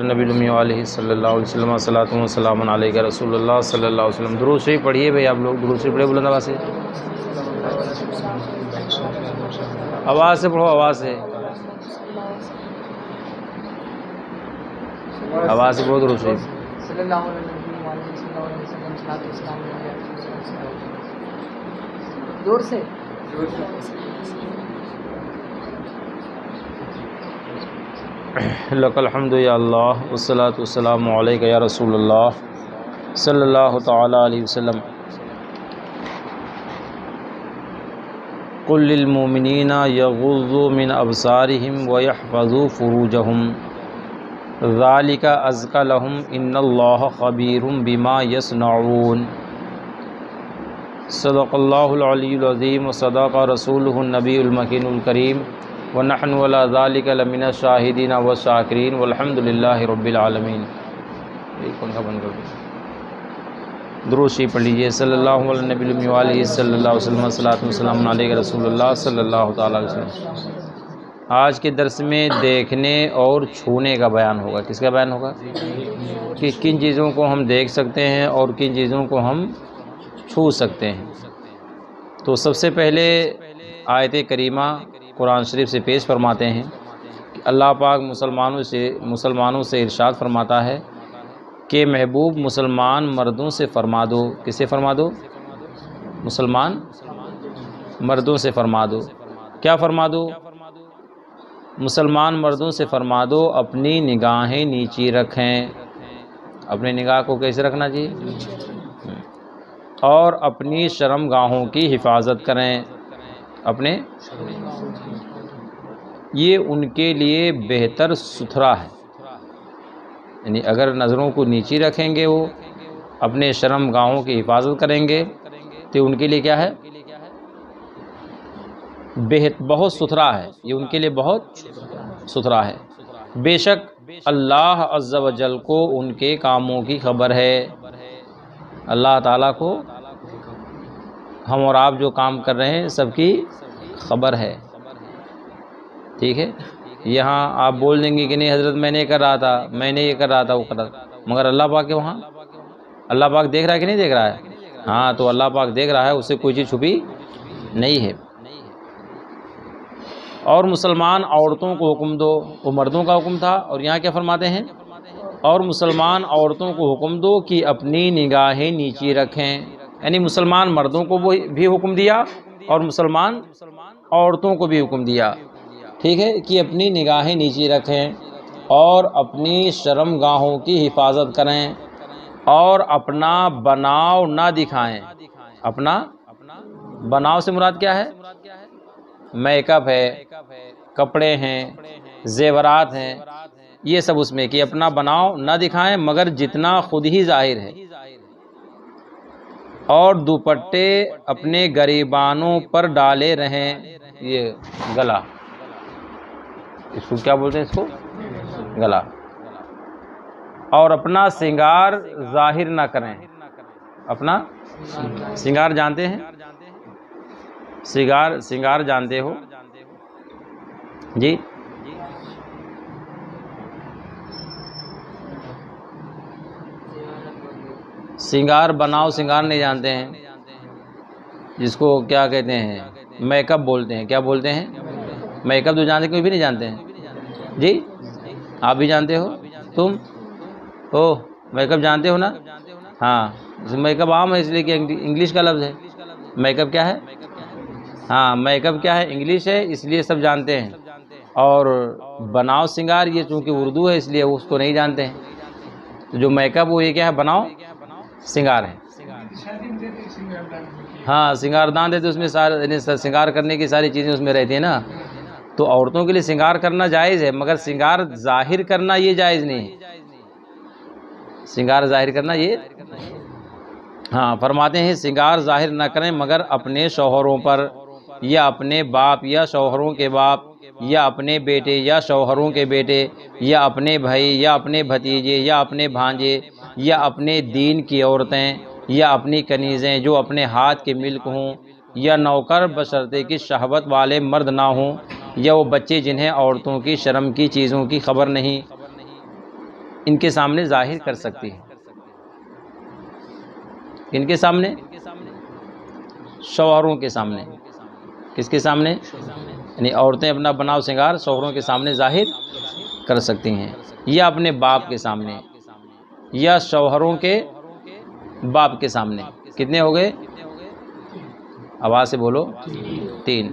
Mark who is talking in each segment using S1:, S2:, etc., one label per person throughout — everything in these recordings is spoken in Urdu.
S1: نبی الامی علیہ صلی اللہ علیہ وسلم صلاۃ و سلام علیہ رسول اللہ صلی اللہ علیہ وسلم۔ درود شریف پڑھیے بھائی، آپ لوگ درود شریف پڑھے بلند آواز سے، آواز سے پڑھو، آواز سے، آواز سے پڑھو درود شریف۔
S2: صلی اللہ علیہ وسلم صلاۃ و سلام علیہ زور سے
S1: لک الحمد یا اللہ والصلاۃ والسلام علیک یا رسول اللہ صلی اللہ تعالی علیہ وسلم۔ قل للمؤمنین یغضوا من ابصارهم ویحفظوا فروجهم ذالک ازکی لهم ان اللہ خبیر بما یصنعون۔ صدق اللہ العلی العظیم وصدق رسولہ النبی المکین الکریم ونحن علی ذالک لمن الشاہدین والشاکرین والحمد للہ رب العالمین۔ پنکھا بند کر دو، درود شریف پڑھ لیجیے۔ صلی اللہ علیہ نبی الامی علیہ صلی اللہ علیہ وسلم صلاۃ و سلام علیہ رسول اللہ صلی اللہ تعالیٰ علیہ وسلم۔ آج کے درس میں دیکھنے اور چھونے کا بیان ہوگا۔ کس کا بیان ہوگا؟ کہ کن چیزوں کو ہم دیکھ سکتے ہیں اور کن چیزوں کو ہم چھو سکتے ہیں۔ تو سب سے پہلے آیت کریمہ قرآن شریف سے پیش فرماتے ہیں کہ اللہ پاک مسلمانوں سے ارشاد فرماتا ہے کہ محبوب مسلمان مردوں سے فرما دو۔ کسے فرما دو؟ مسلمان مردوں سے فرما دو۔ کیا فرما دو؟ مسلمان مردوں سے فرما دو اپنی نگاہیں نیچی رکھیں۔ اپنی نگاہ کو کیسے رکھنا چاہیے؟ اور اپنی شرم گاہوں کی حفاظت کریں۔ اپنے یہ ان کے لیے بہتر ستھرا ہے، یعنی اگر نظروں کو نیچی رکھیں گے، وہ اپنے شرم گاہوں کی حفاظت کریں گے تو ان کے لیے کیا ہے؟ بہت ستھرا ہے، یہ ان کے لیے بہت ستھرا ہے۔ بے شک اللہ عز و جل کو ان کے کاموں کی خبر ہے۔ اللہ تعالیٰ کو ہم اور آپ جو کام کر رہے ہیں سب کی خبر ہے، ٹھیک ہے؟ یہاں آپ بول دیں گے کہ نہیں حضرت میں نے یہ کر رہا تھا، میں نے یہ کر رہا تھا، وہ کر رہا تھا، مگر اللہ پاک کے وہاں اللہ پاک دیکھ رہا ہے کہ نہیں دیکھ رہا ہے؟ ہاں، تو اللہ پاک دیکھ رہا ہے، اس سے کوئی چیز چھپی نہیں ہے۔ اور مسلمان عورتوں کو حکم دو، وہ مردوں کا حکم تھا، اور یہاں کیا فرماتے ہیں؟ اور مسلمان عورتوں کو حکم دو کہ اپنی نگاہیں نیچی رکھیں، یعنی مسلمان مردوں کو بھی حکم دیا اور مسلمان عورتوں کو بھی حکم دیا، ٹھیک ہے، کہ اپنی نگاہیں نیچی رکھیں اور اپنی شرم گاہوں کی حفاظت کریں اور اپنا بناؤ نہ دکھائیں۔ اپنا بناؤ سے مراد کیا ہے؟ میک اپ ہے، کپڑے ہیں، زیورات ہیں، یہ سب اس میں کہ اپنا بناؤ نہ دکھائیں مگر جتنا خود ہی ظاہر ہے، اور دوپٹے اپنے گریبانوں پر ڈالے رہیں۔ یہ گلا، اس کو کیا بولتے ہیں؟ اس کو گلا۔ اور اپنا سنگار ظاہر نہ کریں۔ اپنا سنگار جانتے ہیں؟ سنگار جانتے ہو جی؟ سنگار بناؤ سنگار نہیں جانتے ہیں، جس کو کیا کہتے ہیں؟ میک اپ بولتے ہیں۔ کیا بولتے ہیں؟ میک اپ تو جانتے، کوئی بھی نہیں جانتے ہیں جی؟ آپ بھی جانتے ہو؟ تم میک اپ جانتے ہو نا؟ ہاں، میک اپ عام ہے اس لیے کہ انگلش کا لفظ ہے۔ میک اپ کیا ہے؟ ہاں، میک اپ کیا ہے؟ انگلش ہے، اس لیے سب جانتے ہیں۔ اور بناؤ سنگار یہ چونکہ اردو ہے اس لیے اس کو نہیں جانتے ہیں۔ تو جو میک اپ وہ یہ کیا ہے؟ بناؤ سنگار ہے۔ ہاں، سنگار دان دیتے، اس میں سارے سنگار کرنے کی ساری چیزیں اس میں رہتی ہیں نا۔ تو عورتوں کے لیے سنگار کرنا جائز ہے، مگر سنگار ظاہر کرنا یہ جائز نہیں ہے۔ سنگار ظاہر کرنا یہ ہاں، فرماتے ہیں سنگار ظاہر نہ کریں مگر اپنے شوہروں پر، یا اپنے باپ یا شوہروں کے باپ، یا اپنے بیٹے یا شوہروں کے بیٹے، یا اپنے بھائی یا اپنے بھتیجے یا اپنے بھانجے، یا اپنے دین کی عورتیں، یا اپنی کنیزیں جو اپنے ہاتھ کے ملک ہوں، یا نوکر بشرطے کہ شہوت والے مرد نہ ہوں، یا وہ بچے جنہیں عورتوں کی شرم کی چیزوں کی خبر نہیں۔ ان کے سامنے ظاہر کر سکتی ہے۔ ان کے سامنے شوہروں کے سامنے، کس کے سامنے؟ یعنی عورتیں اپنا بناؤ سنگار شوہروں کے سامنے ظاہر کر سکتی ہیں، یا اپنے باپ کے سامنے، یا شوہروں کے باپ کے سامنے۔ کتنے ہو گئے؟ آواز سے بولو، 3۔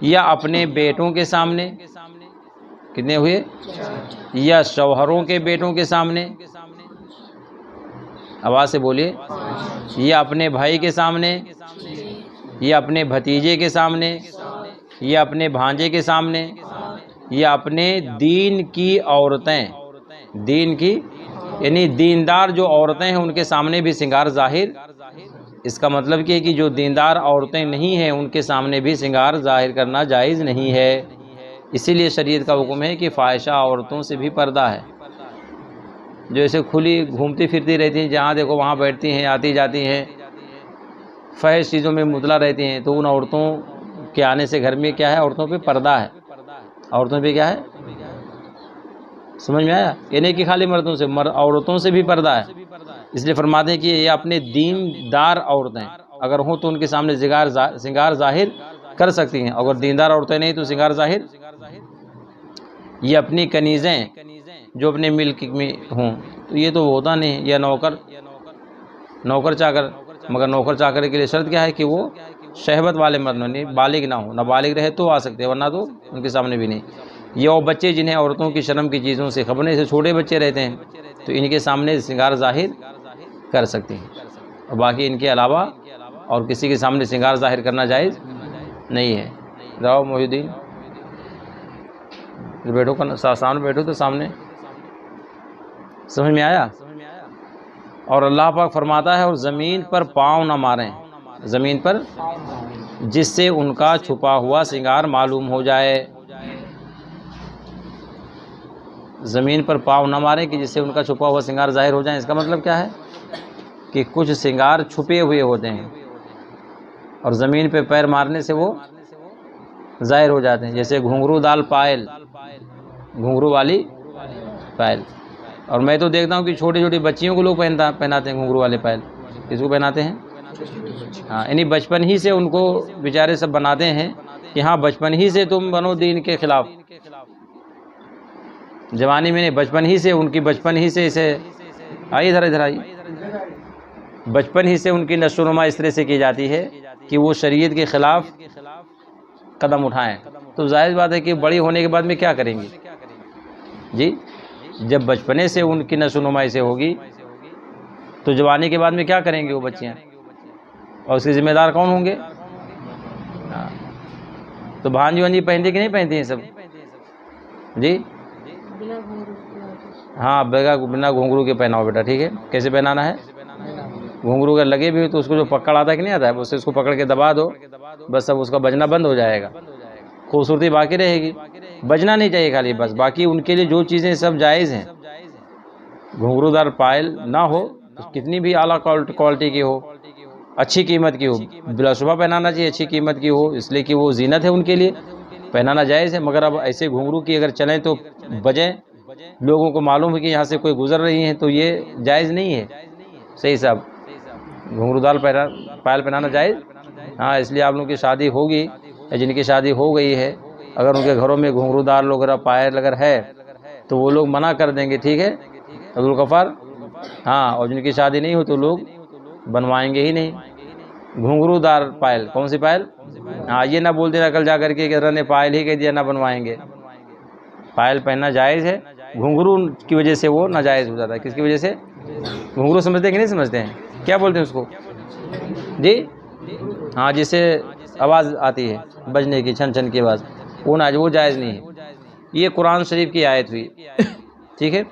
S1: یا اپنے بیٹوں کے سامنے، کتنے ہوئے؟ یا شوہروں کے بیٹوں کے سامنے، آواز سے بولیے، یا اپنے بھائی کے سامنے، یا اپنے بھتیجے کے سامنے، یا اپنے بھانجے کے سامنے، یا اپنے دین کی عورتیں، دین کی یعنی دیندار جو عورتیں ہیں ان کے سامنے بھی سنگار ظاہر۔ اس کا مطلب یہ ہے کہ جو دیندار عورتیں نہیں ہیں ان کے سامنے بھی سنگار ظاہر کرنا جائز نہیں ہے۔ اسی لیے شریعت کا حکم ہے کہ فاحشہ عورتوں سے بھی پردہ ہے، جو ایسے کھلی گھومتی پھرتی رہتی ہیں، جہاں دیکھو وہاں بیٹھتی ہیں، آتی جاتی ہیں، فحش چیزوں میں مطلع رہتی ہیں، تو ان عورتوں کے آنے سے گھر میں کیا ہے؟ عورتوں پہ پردہ ہے۔ عورتوں پہ کیا ہے؟ سمجھ میں آیا؟ یہ نہیں کہ خالی مردوں سے، عورتوں سے بھی پردہ ہے۔ اس لیے فرماتے ہیں کہ یہ اپنے دیندار عورتیں اگر ہوں تو ان کے سامنے سنگار ظاہر کر سکتی ہیں، اگر دیندار عورتیں نہیں تو سنگار ظاہر۔ یہ اپنی کنیزیں جو اپنے ملک میں ہوں، تو یہ تو ہوتا نہیں، یا نوکر چاکر، مگر نوکر چاکر کے لیے شرط کیا ہے کہ وہ شہوت والے مرد نہیں، بالغ نہ ہو، نہ بالغ رہے تو آ سکتے ہیں، ورنہ تو ان کے سامنے بھی نہیں۔ یہ وہ بچے جنہیں عورتوں کی شرم کی چیزوں سے خبر نہیں، سے چھوٹے بچے رہتے ہیں تو ان کے سامنے سنگار ظاہر کر سکتے ہیں، اور باقی ان کے علاوہ اور کسی کے سامنے سنگار ظاہر کرنا جائز نہیں ہے۔ جاؤ محی الدین، بیٹھو، سامنے بیٹھو تو سامنے، سمجھ میں آیا؟ اور اللہ پاک فرماتا ہے اور زمین پر پاؤں نہ ماریں، زمین پر جس سے ان کا چھپا ہوا سنگار معلوم ہو جائے۔ زمین پر پاؤں نہ ماریں کہ جس سے ان کا چھپا ہوا سنگار ظاہر ہو جائے۔ اس کا مطلب کیا ہے کہ کچھ سنگار چھپے ہوئے ہوتے ہیں اور زمین پہ پیر مارنے سے وہ ظاہر ہو جاتے ہیں، جیسے گھنگرو دال پائل، گھنگرو والی پائل۔ اور میں تو دیکھتا ہوں کہ چھوٹی چھوٹی بچیوں کو لوگ پہناتے ہیں گھنگرو والے پائل۔ کس کو پہناتے ہیں؟ ہاں، یعنی بچپن ہی سے ان کو بیچارے سب بناتے ہیں کہ ہاں بچپن ہی سے تم بنو دین کے خلاف، جوانی میں نہیں، بچپن ہی سے ان کی، بچپن ہی سے اسے آئی ادھر آئی، بچپن ہی سے ان کی نشو و نما اس طرح سے کی جاتی ہے کہ وہ شریعت کے خلاف قدم اٹھائیں۔ تو ظاہر بات ہے کہ بڑی ہونے کے بعد میں کیا کریں گی؟ جی، جب بچپنے سے ان کی نشو و نما سے ہوگی تو جوانی کے بعد میں کیا کریں گے وہ بچیاں، اور اس کے ذمہ دار کون ہوں گے؟ تو بھانجی وانجی پہنتی کہ نہیں پہنتی ہیں سب؟ جی ہاں، بنا گھنگرو کے پہناؤ بیٹا، ٹھیک ہے؟ کیسے پہنانا ہے؟ گھنگرو اگر لگے بھی ہو تو اس کو جو پکڑ آتا ہے کہ نہیں آتا ہے، اس کو پکڑ کے دبا دو، بس اب اس کا بجنا بند ہو جائے گا، خوبصورتی باقی رہے گی، بجنا نہیں چاہیے خالی بس، باقی ان کے لیے جو چیزیں سب جائز ہیں۔ گھنگرو دار پائل نہ ہو، کتنی بھی اعلیٰ کوالٹی کی ہو، اچھی قیمت کی ہو، بلا شبہ پہنانا چاہیے، اچھی قیمت کی ہو، اس لیے کہ وہ زینت ہے ان کے لیے، پہنانا جائز ہے۔ مگر اب ایسے گھنگرو کی اگر چلیں تو بجیں، لوگوں کو معلوم ہے کہ یہاں سے کوئی گزر رہی ہیں، تو یہ جائز نہیں ہے۔ صحیح صاحب، گھنگرو دار پائل پہنانا جائز؟ ہاں، اس لیے آپ لوگوں کی شادی ہوگی یا جن کی شادی ہو گئی ہے، اگر ان کے گھروں میں گھنگرو دار وغیرہ پائل اگر ہے تو وہ لوگ منع کر دیں گے، ٹھیک ہے عبدالغفار؟ ہاں، اور جن کی شادی نہیں ہو تو لوگ بنوائیں گے ہی نہیں گھنگرو دار پائل۔ کون سی پائل؟ ہاں، یہ نہ بول دینا کل جا کر کے کہ نے پائل ہی کہہ دیا، نہ بنوائیں گے۔ پائل پہننا جائز ہے، گھنگرو کی وجہ سے وہ ناجائز ہو جاتا ہے۔ کس کی وجہ سے؟ گھنگرو سمجھتے ہیں کہ نہیں سمجھتے ہیں؟ کیا بولتے ہیں اس کو؟ جی ہاں، جس سے آواز آتی ہے بجنے کی، چھن چھن کی آواز، وہ جائز نہیں ہے۔ یہ قرآن شریف کی آیت ہوئی، ٹھیک ہے؟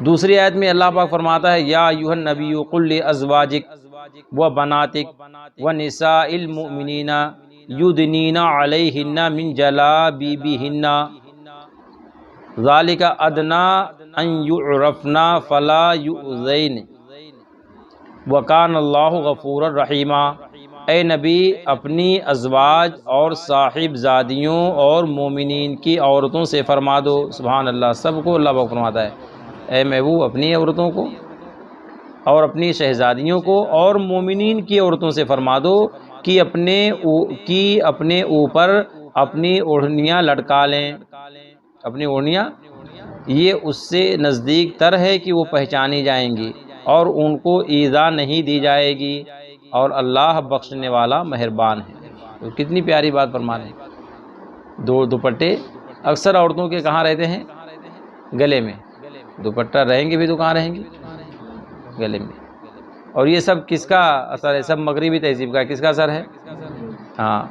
S1: دوسری آیت میں اللہ پاک فرماتا ہے یا ایھا النبی قل لازواجک وبناتک ونساء المؤمنین یدنین علیہن من جلابیبہن ذالک ادنی ان یعرفن فلا یؤذین وکان اللہ غفورا رحیما۔ اے نبی، اپنی ازواج اور صاحب زادیوں اور مومنین کی عورتوں سے فرما دو، سبحان اللہ، سب کو اللہ پاک فرماتا ہے اے محبوب اپنی عورتوں کو اور اپنی شہزادیوں کو اور مومنین کی عورتوں سے فرما دو کہ اپنے اوپر اپنی اوڑھنیاں لٹکا لیں، اپنی اوڑھنیاں، یہ اس سے نزدیک تر ہے کہ وہ پہچانی جائیں گی اور ان کو ایذا نہیں دی جائے گی، اور اللہ بخشنے والا مہربان ہے۔ تو کتنی پیاری بات فرما رہے ہیں۔ دو دوپٹے اکثر عورتوں کے کہاں رہتے ہیں؟ گلے میں۔ دوپٹہ رہیں گے بھی تو کہاں رہیں گے؟ گلے میں۔ اور یہ سب کس کا اثر ہے؟ سب مغربی تہذیب کا۔ کس کا اثر ہے؟ ہاں،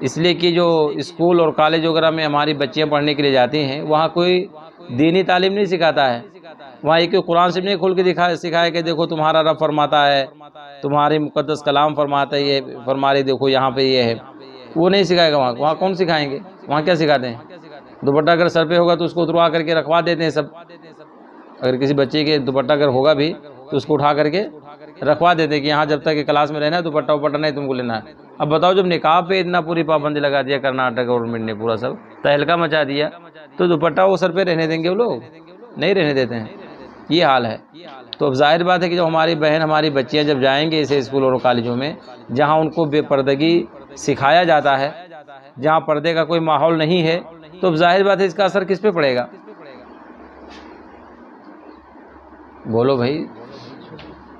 S1: اس لیے کہ جو اسکول اور کالج وغیرہ میں ہماری بچیاں پڑھنے کے لیے جاتی ہیں، وہاں کوئی دینی تعلیم نہیں سکھاتا ہے۔ وہاں ایک قرآن سے نہیں کھول کے سکھایا کہ دیکھو تمہارا رب فرماتا ہے، تمہاری مقدس کلام فرماتا ہے، یہ فرما رہی دیکھو یہاں پہ یہ ہے، وہ نہیں سکھائے گا۔ وہاں کون سکھائیں گے؟ وہاں کیا سکھاتے ہیں؟ دوپٹہ اگر سر پہ ہوگا تو اس کو اتروا کر کے رکھوا دیتے ہیں سب۔ اگر کسی بچے کے دوپٹہ اگر ہوگا بھی تو اس کو اٹھا کر کے رکھوا دیتے ہیں کہ یہاں جب تک کہ کلاس میں رہنا ہے دوپٹہ وپٹہ نہیں تم کو لینا ہے۔ اب بتاؤ جب نقاب پہ اتنا پوری پابندی لگا دیا کرناٹک گورنمنٹ نے، پورا سب تہلکہ مچا دیا، تو دوپٹہ وہ سر پہ رہنے دیں گے؟ وہ لوگ نہیں رہنے دیتے ہیں۔ یہ حال ہے۔ تو اب ظاہر بات ہے کہ جب ہماری بہن ہماری بچیاں جب جائیں گے اسے اسکول اور کالجوں میں جہاں ان کو بے پردگی سکھایا جاتا ہے، جہاں پردے کا کوئی ماحول نہیں ہے، تو اب ظاہر بات ہے اس کا اثر کس پہ پڑے گا؟ بولو بھائی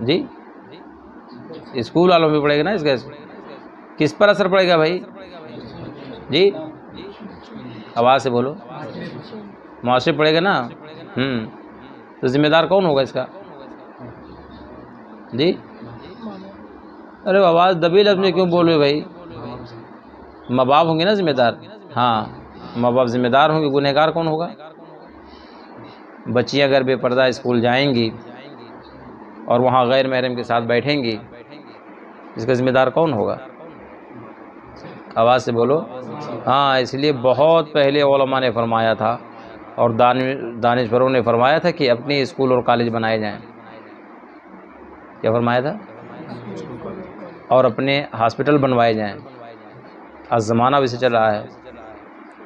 S1: جی، اسکول والوں پہ پڑے گا نا۔ اس کا کس پر اثر پڑے گا بھائی جی؟ آواز سے بولو۔ معاشرے پڑے گا نا۔ تو ذمہ دار کون ہوگا اس کا جی؟ ارے آواز دبی لفظ میں کیوں بول رہے بھائی؟ ماں باپ ہوں گے نا ذمہ دار۔ ہاں، ماں باپ ذمہ دار ہوں گے، گنہگار کون ہوگا؟ بچیاں اگر بے پردہ اسکول جائیں گی اور وہاں غیر محرم کے ساتھ بیٹھیں گی، اس کا ذمہ دار کون ہوگا؟ آواز سے بولو۔ ہاں، اس لیے بہت پہلے علماء نے فرمایا تھا اور دانشوروں نے فرمایا تھا کہ اپنے اسکول اور کالج بنائے جائیں۔ کیا فرمایا تھا؟ اور اپنے ہاسپٹل بنوائے جائیں۔ آج زمانہ بھی سے چل رہا ہے۔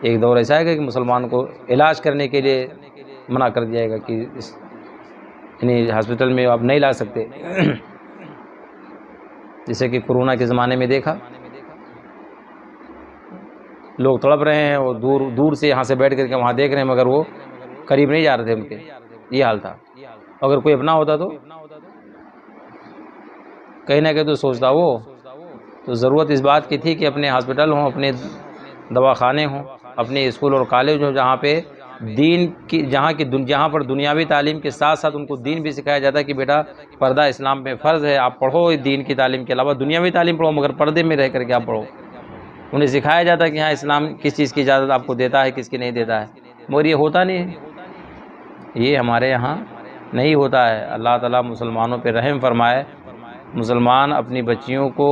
S1: ایک دور ایسا ہے کہ مسلمان کو علاج کرنے کے لیے منع کر دیا گا کہ یعنی ہاسپٹل میں آپ نہیں لا سکتے، جیسے کہ کورونا کے زمانے میں دیکھا لوگ تڑپ رہے ہیں، وہ دور سے یہاں سے بیٹھ کر کے وہاں دیکھ رہے ہیں، مگر وہ قریب نہیں جا رہے تھے ان کے۔ یہ حال تھا۔ اگر کوئی اپنا ہوتا تو کہیں نہ کہیں تو سوچتا وہ، تو ضرورت اس بات کی تھی کہ اپنے ہاسپٹل ہوں، اپنے دواخانے ہوں، اپنے اسکول اور کالج ہوں، جہاں پہ دین کی جہاں پر دنیاوی تعلیم کے ساتھ ساتھ ان کو دین بھی سکھایا جاتا ہے کہ بیٹا پردہ اسلام میں فرض ہے، آپ پڑھو دین کی تعلیم کے علاوہ دنیاوی تعلیم پڑھو، مگر پردے میں رہ کر کے آپ پڑھو۔ انہیں سکھایا جاتا ہے کہ ہاں اسلام کس چیز کی اجازت آپ کو دیتا ہے، کس کی نہیں دیتا ہے، مگر یہ ہوتا نہیں ہے، یہ ہمارے یہاں نہیں ہوتا ہے۔ اللہ تعالیٰ مسلمانوں پہ رحم فرمائے۔ مسلمان اپنی بچیوں کو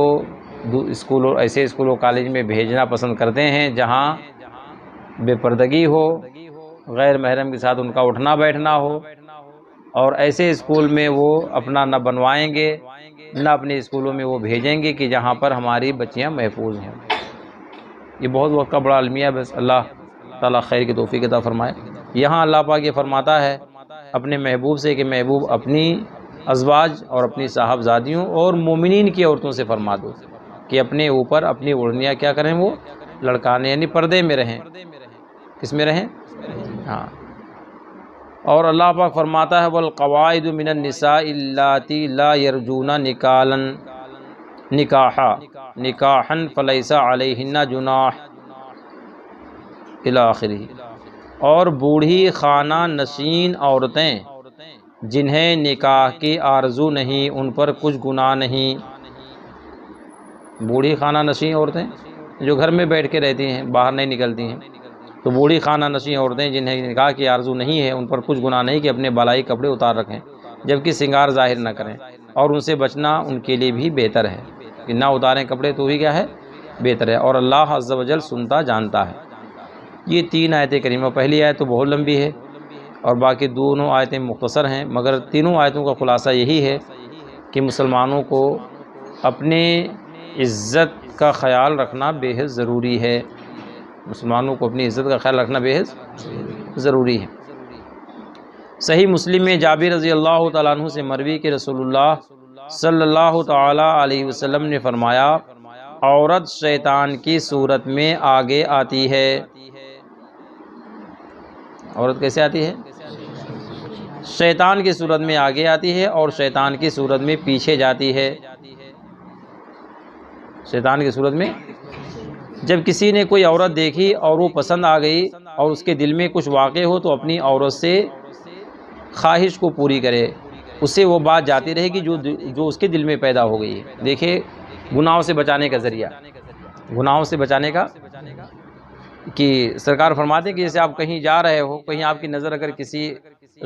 S1: ایسے اسکول و کالج میں بھیجنا پسند کرتے ہیں جہاں بے پردگی ہو، غیر محرم کے ساتھ ان کا اٹھنا بیٹھنا ہو، اور ایسے اسکول میں وہ اپنا نہ بنوائیں گے نہ اپنے اسکولوں میں وہ بھیجیں گے کہ جہاں پر ہماری بچیاں محفوظ ہوں۔ یہ بہت وقت کا بڑا المیہ ہے، بس اللہ تعالیٰ خیر کی توفیق عطا فرمائے۔ یہاں اللہ پاک یہ فرماتا ہے اپنے محبوب سے کہ محبوب اپنی ازواج اور اپنی صاحبزادیوں اور مومنین کی عورتوں سے فرما دو کہ اپنے اوپر اپنی اوڑھنیاں کیا کریں، وہ لڑکانے، یعنی پردے میں رہیں۔ کس میں رہیں؟ ہاں۔ اور اللہ پاک فرماتا ہے والقواعد من النساء اللاتی لا یرجون نکاحا فلیس علیہن جناح الی آخرہ۔ اور بوڑھی خانہ نشین عورتیں جنہیں نکاح کی آرزو نہیں، ان پر کچھ گناہ نہیں۔ بوڑھی خانہ نشین عورتیں جو گھر میں بیٹھ کے رہتی ہیں، باہر نہیں نکلتی ہیں، تو بوڑھی خانہ نشین عورتیں جنہیں نکاح کی آرزو نہیں ہے، ان پر کچھ گناہ نہیں کہ اپنے بالائی کپڑے اتار رکھیں، جبکہ سنگار ظاہر نہ کریں، اور ان سے بچنا ان کے لیے بھی بہتر ہے کہ نہ اتاریں کپڑے، تو بھی کیا ہے؟ بہتر ہے، اور اللہ عز و جل سنتا جانتا ہے۔ یہ 3 آیتیں کریمہ، پہلی آیت تو بہت لمبی ہے اور باقی دونوں آیتیں مختصر ہیں، مگر تینوں آیتوں کا خلاصہ یہی ہے کہ مسلمانوں کو اپنے عزت کا خیال رکھنا بے حد ضروری ہے۔ مسلمانوں کو اپنی عزت کا خیال رکھنا بے حد ضروری ہے۔ صحیح مسلم میں جابر رضی اللہ تعالیٰ عنہ سے مروی کہ رسول اللہ صلی اللہ تعالیٰ علیہ وسلم نے فرمایا عورت شیطان کی صورت میں آگے آتی ہے۔ عورت کیسے آتی ہے؟ شیطان کی صورت میں آگے آتی ہے اور شیطان کی صورت میں پیچھے جاتی ہے۔ شیطان کی صورت میں جب کسی نے کوئی عورت دیکھی اور وہ پسند آ گئی اور اس کے دل میں کچھ واقع ہو تو اپنی عورت سے خواہش کو پوری کرے، اس سے وہ بات جاتی رہے گی جو اس کے دل میں پیدا ہو گئی ہے۔ دیکھیں گناہوں سے بچانے کا ذریعہ، گناہوں سے بچانے کا کہ سرکار فرماتے ہیں کہ جیسے آپ کہیں جا رہے ہو، کہیں آپ کی نظر اگر کسی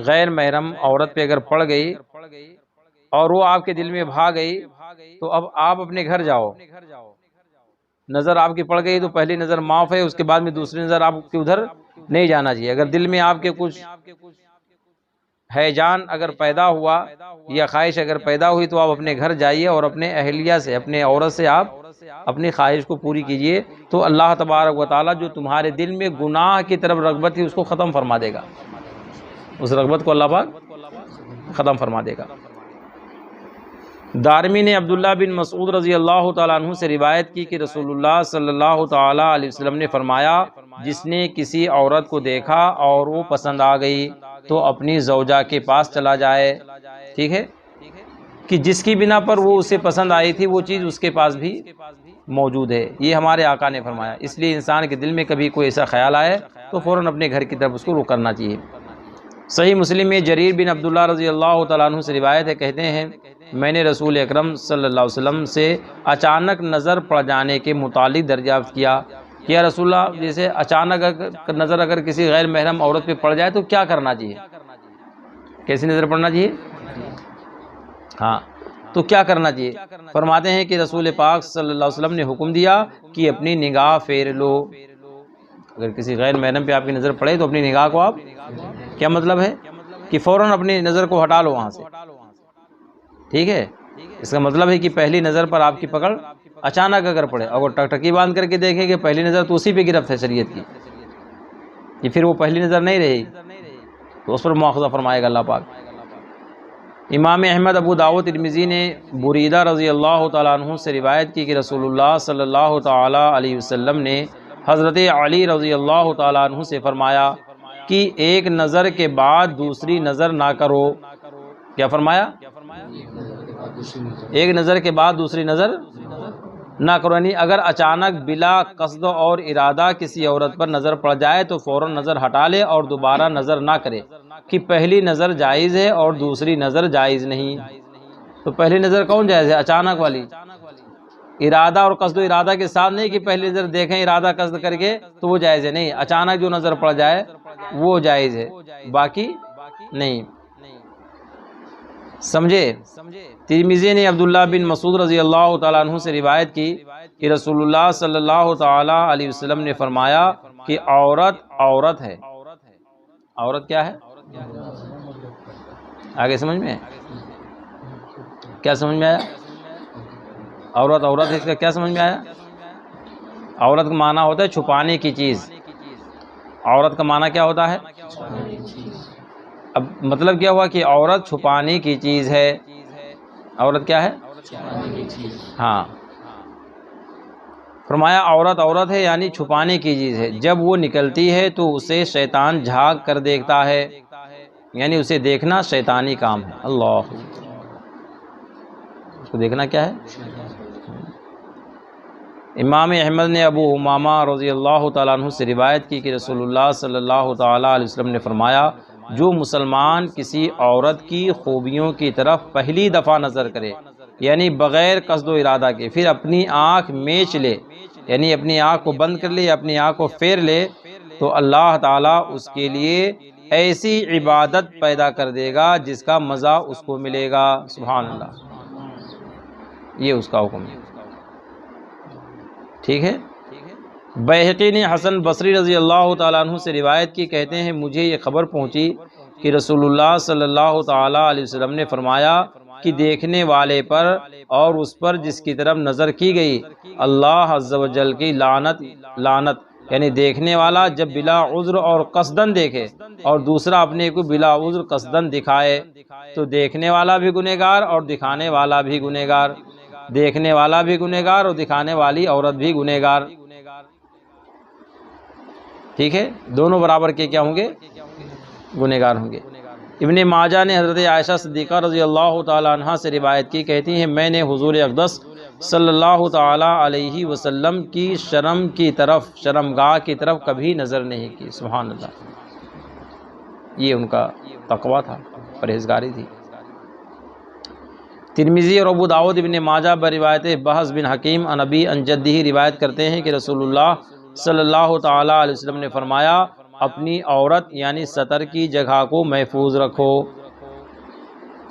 S1: غیر محرم عورت پہ اگر پڑ گئی اور وہ آپ کے دل میں بھا گئی تو اب آپ اپنے گھر جاؤ، نظر آپ کی پڑ گئی تو پہلی نظر معاف ہے، اس کے بعد میں دوسری نظر آپ کے ادھر نہیں جانا چاہیے۔ اگر دل میں آپ کے کچھ ہیجان اگر پیدا ہوا یا خواہش اگر پیدا ہوئی تو آپ اپنے گھر جائیے اور اپنے اہلیہ سے، اپنے عورت سے آپ اپنی خواہش کو پوری کیجیے، تو اللہ تبارک و تعالیٰ جو تمہارے دل میں گناہ کی طرف رغبت تھی اس کو ختم فرما دے گا، اس رغبت کو اللہ پاک ختم فرما دے گا۔ دارمی نے عبداللہ بن مسعود رضی اللہ تعالیٰ عنہ سے روایت کی کہ رسول اللہ صلی اللہ تعالیٰ علیہ وسلم نے فرمایا جس نے کسی عورت کو دیکھا اور وہ پسند آ گئی تو اپنی زوجہ کے پاس چلا جائے، ٹھیک ہے، کہ جس کی بنا پر وہ اسے پسند آئی تھی وہ چیز اس کے پاس بھی موجود ہے۔ یہ ہمارے آقا نے فرمایا، اس لیے انسان کے دل میں کبھی کوئی ایسا خیال آئے تو فوراً اپنے گھر کی طرف اس کو رخ کرنا چاہیے۔ صحیح مسلم میں جریر بن عبداللہ رضی اللہ تعالیٰ عنہ سے روایت ہے، کہتے ہیں میں نے رسول اکرم صلی اللہ علیہ وسلم سے اچانک نظر پڑ جانے کے متعلق دریافت کیا کہ یا رسول اللہ جیسے اچانک نظر اگر کسی غیر محرم عورت پہ پڑ جائے تو کیا کرنا چاہیے؟ کیسی نظر پڑنا چاہیے؟ ہاں تو کیا کرنا چاہیے؟ فرماتے ہیں کہ رسول پاک صلی اللہ علیہ وسلم نے حکم دیا کہ اپنی نگاہ پھیر لو۔ اگر کسی غیر محرم پہ آپ کی نظر پڑے تو اپنی نگاہ کو آپ، کیا مطلب ہے کہ فوراً اپنی نظر کو ہٹا لو وہاں سے، ٹھیک ہے۔ اس کا مطلب ہے کہ پہلی نظر پر آپ کی پکڑ اچانک اگر پڑے اور وہ ٹکٹکی باندھ کر کے دیکھیں کہ پہلی نظر تو اسی پہ گرفت ہے شریعت کی، کہ پھر وہ پہلی نظر نہیں رہی تو اس پر مواخذہ فرمائے گا اللہ پاک۔ امام احمد، ابو داؤد، ترمذی نے بریدہ رضی اللہ تعالیٰ عنہ سے روایت کی کہ رسول اللہ صلی اللہ تعالیٰ علیہ وسلم نے حضرت علی رضی اللہ تعالیٰ عنہ سے فرمایا کہ ایک نظر کے بعد دوسری نظر نہ کرو۔ کیا فرمایا؟ ایک نظر کے بعد دوسری نظر نہ کرو، یعنی اگر اچانک بلا قصد اور ارادہ کسی عورت پر نظر پڑ جائے تو فوراً نظر ہٹا لے اور دوبارہ نظر نہ کرے، کہ پہلی نظر جائز ہے اور دوسری نظر جائز نہیں۔ تو پہلی نظر کون جائز ہے؟ اچانک والی، ارادہ اور قصد و ارادہ کے ساتھ نہیں کہ پہلی نظر دیکھیں ارادہ قصد کر کے تو وہ جائز ہے، نہیں، اچانک جو نظر پڑ جائے وہ جائز ہے، باقی نہیں، سمجھے۔ ترمذی نے عبداللہ بن مسعود رضی اللہ تعالیٰ عنہ سے روایت کی کہ رسول اللہ صلی اللہ تعالیٰ علیہ وسلم نے فرمایا کہ عورت عورت ہے۔ عورت کیا ہے؟ آگے سمجھ میں کیا سمجھ میں آیا؟ عورت عورت ہے، اس کا کیا سمجھ میں آیا؟ عورت کا معنی ہوتا ہے چھپانے کی چیز۔ عورت کا معنی کیا ہوتا ہے؟ اب مطلب کیا ہوا کہ عورت چھپانے کی چیز ہے۔ عورت کیا ہے؟ ہاں، فرمایا عورت عورت ہے یعنی چھپانے کی چیز ہے، جب وہ نکلتی ہے تو اسے شیطان جھانک کر دیکھتا ہے، یعنی اسے دیکھنا شیطانی کام ہے۔ اللہ، اس کو دیکھنا کیا ہے؟ امام احمد نے ابو امامہ رضی اللہ تعالیٰ عنہ سے روایت کی کہ رسول اللہ صلی اللہ تعالیٰ علیہ وسلم نے فرمایا جو مسلمان کسی عورت کی خوبیوں کی طرف پہلی دفعہ نظر کرے، یعنی بغیر قصد و ارادہ کے، پھر اپنی آنکھ میچ لے، یعنی اپنی آنکھ کو بند کر لے یا اپنی آنکھ کو پھیر لے، تو اللہ تعالیٰ اس کے لیے ایسی عبادت پیدا کر دے گا جس کا مزہ اس کو ملے گا۔ سبحان اللہ، یہ اس کا حکم ہے، ٹھیک ہے۔ بیہقی نے حسن بصری رضی اللہ تعالیٰ عنہ سے روایت کی، کہتے ہیں مجھے یہ خبر پہنچی کہ رسول اللہ صلی اللہ تعالیٰ علیہ وسلم نے فرمایا کہ دیکھنے والے پر اور اس پر جس کی طرف نظر کی گئی اللہ عز و جل کی لعنت یعنی دیکھنے والا جب بلا عذر اور قصدن دیکھے اور دوسرا اپنے کو بلا عذر قصدن دکھائے تو دیکھنے والا بھی گنہگار اور دکھانے والا بھی گنہگار، دیکھنے والا بھی گنہگار اور دکھانے والی عورت بھی گنہگار، ٹھیک ہے، دونوں برابر کے کیا ہوں گے؟ گنہگار ہوں گے۔ ابن ماجہ نے حضرت عائشہ صدیقہ رضی اللہ تعالی عنہ سے روایت کی، کہتی ہیں میں نے حضور اقدس صلی اللہ تعالی علیہ وسلم کی شرم کی طرف، شرمگاہ کی طرف کبھی نظر نہیں کی۔ سبحان اللہ، یہ ان کا تقوی تھا، پرہیزگاری تھی۔ ترمذی اور ابو داؤد ابن ماجہ بروایت بہز بن حکیم عن ابی عن جدہ روایت کرتے ہیں کہ رسول اللہ صلی اللہ تعالی علیہ وسلم نے فرمایا اپنی عورت یعنی سطر کی جگہ کو محفوظ رکھو،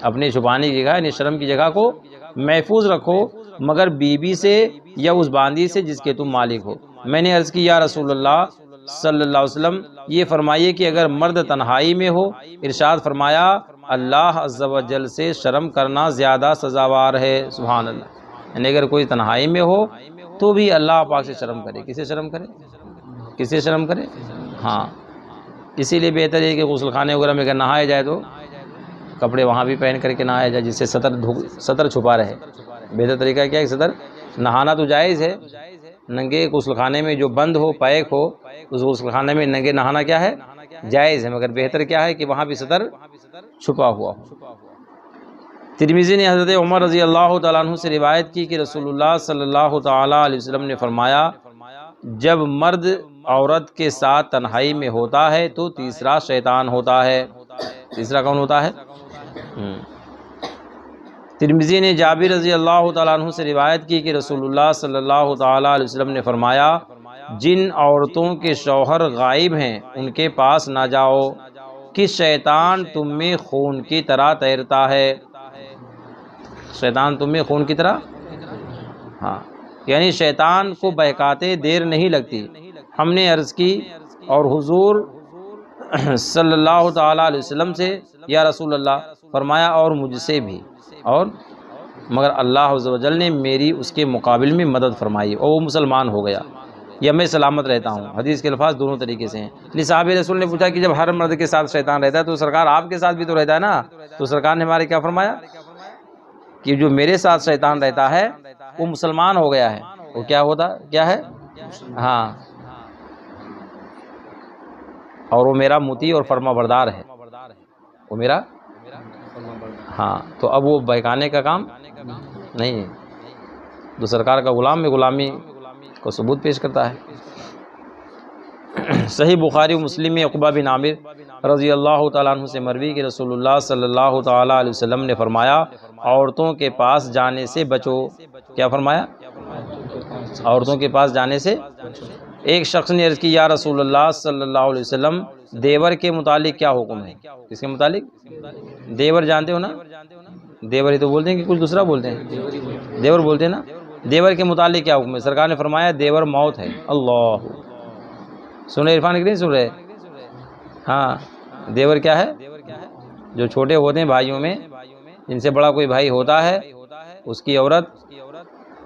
S1: اپنے چھپانے کی جگہ یعنی شرم کی جگہ کو محفوظ رکھو، مگر بیوی سے یا اس باندی سے جس کے تم مالک ہو۔ میں نے عرض کی یا رسول اللہ صلی اللہ علیہ وسلم یہ فرمائیے کہ اگر مرد تنہائی میں ہو، ارشاد فرمایا اللہ عز و جل سے شرم کرنا زیادہ سزاوار ہے۔ سبحان اللہ، یعنی اگر کوئی تنہائی میں ہو تو بھی اللہ پاک سے شرم کرے۔ کسے شرم کرے؟ کسے شرم کرے؟ ہاں، اسی لیے بہتر ہے کہ غسل خانے وغیرہ میں اگر نہایا جائے تو کپڑے وہاں بھی پہن کر کے نہایا جائے، جس سے سطر چھپا رہے۔ بہتر طریقہ کیا ہے کہ سطر، نہانا تو جائز ہے، ننگے غسل خانے میں جو بند ہو پیک ہو اس غسل خانے میں ننگے نہانا کیا ہے؟ جائز ہے، مگر بہتر کیا ہے کہ وہاں بھی سطر چھپا ہوا ہو۔ ترمذی نے حضرت عمر رضی اللہ تعالیٰ عنہ سے روایت کی کہ رسول اللہ صلی اللہ تعالیٰ علیہ وسلم نے فرمایا جب مرد عورت کے ساتھ تنہائی میں ہوتا ہے تو تیسرا شیطان ہوتا ہے۔ تیسرا کون ہوتا ہے؟ ترمذی نے جابر رضی اللہ تعالیٰ عنہ سے روایت کی کہ رسول اللہ صلی اللہ تعالیٰ علیہ وسلم نے فرمایا جن عورتوں کے شوہر غائب ہیں ان کے پاس نہ جاؤ کہ شیطان تم میں خون کی طرح تیرتا ہے۔ شیطان تم میں خون کی طرح، ہاں، یعنی شیطان کو بہکاتے دیر نہیں لگتی۔ ہم نے عرض کی اور حضور صلی اللہ تعالیٰ علیہ وسلم سے یا رسول اللہ، فرمایا اور مجھ سے بھی، اور مگر اللہ عز و جل نے میری اس کے مقابل میں مدد فرمائی اور وہ مسلمان ہو گیا یا میں سلامت رہتا ہوں۔ حدیث کے الفاظ دونوں طریقے سے ہیں۔ صحابہ رسول نے پوچھا کہ جب ہر مرد کے ساتھ شیطان رہتا ہے تو سرکار آپ کے ساتھ بھی تو رہتا ہے نا؟ تو سرکار نے ہمارے کیا فرمایا کہ جو میرے ساتھ شیطان رہتا ہے وہ مسلمان ہو گیا ہے، وہ کیا ہوتا کیا ہے؟ ہاں، اور وہ میرا مطیع اور فرما بردار ہے، وہ میرا، ہاں، تو اب وہ بہکانے کا کام نہیں ہے، تو سرکار کا غلام میں غلامی کو ثبوت پیش کرتا ہے۔ صحیح بخاری و مسلم میں عقبہ بن عامر رضی اللہ تعالیٰ عنہ سے مروی کہ رسول اللہ صلی اللہ تعالیٰ علیہ وسلم نے فرمایا عورتوں کے پاس جانے سے بچو۔ کیا فرمایا؟ عورتوں کے پاس جانے سے۔ ایک شخص نے عرض کی یا رسول اللہ صلی اللہ علیہ وسلم دیور کے متعلق کیا حکم ہے؟ کس کے متعلق؟ دیور جانتے ہو نا؟ دیور ہی تو بولتے ہیں کہ کچھ دوسرا بولتے ہیں؟ دیور بولتے ہیں نا؟ دیور کے متعلق کیا حکم ہے؟ سرکار نے فرمایا دیور موت ہے۔ اللہ، سنے عرفان کی نہیں سن رہے؟ ہاں، دیور کیا ہے؟ جو چھوٹے ہوتے ہیں بھائیوں میں، جن سے بڑا کوئی بھائی ہوتا ہے اس کی عورت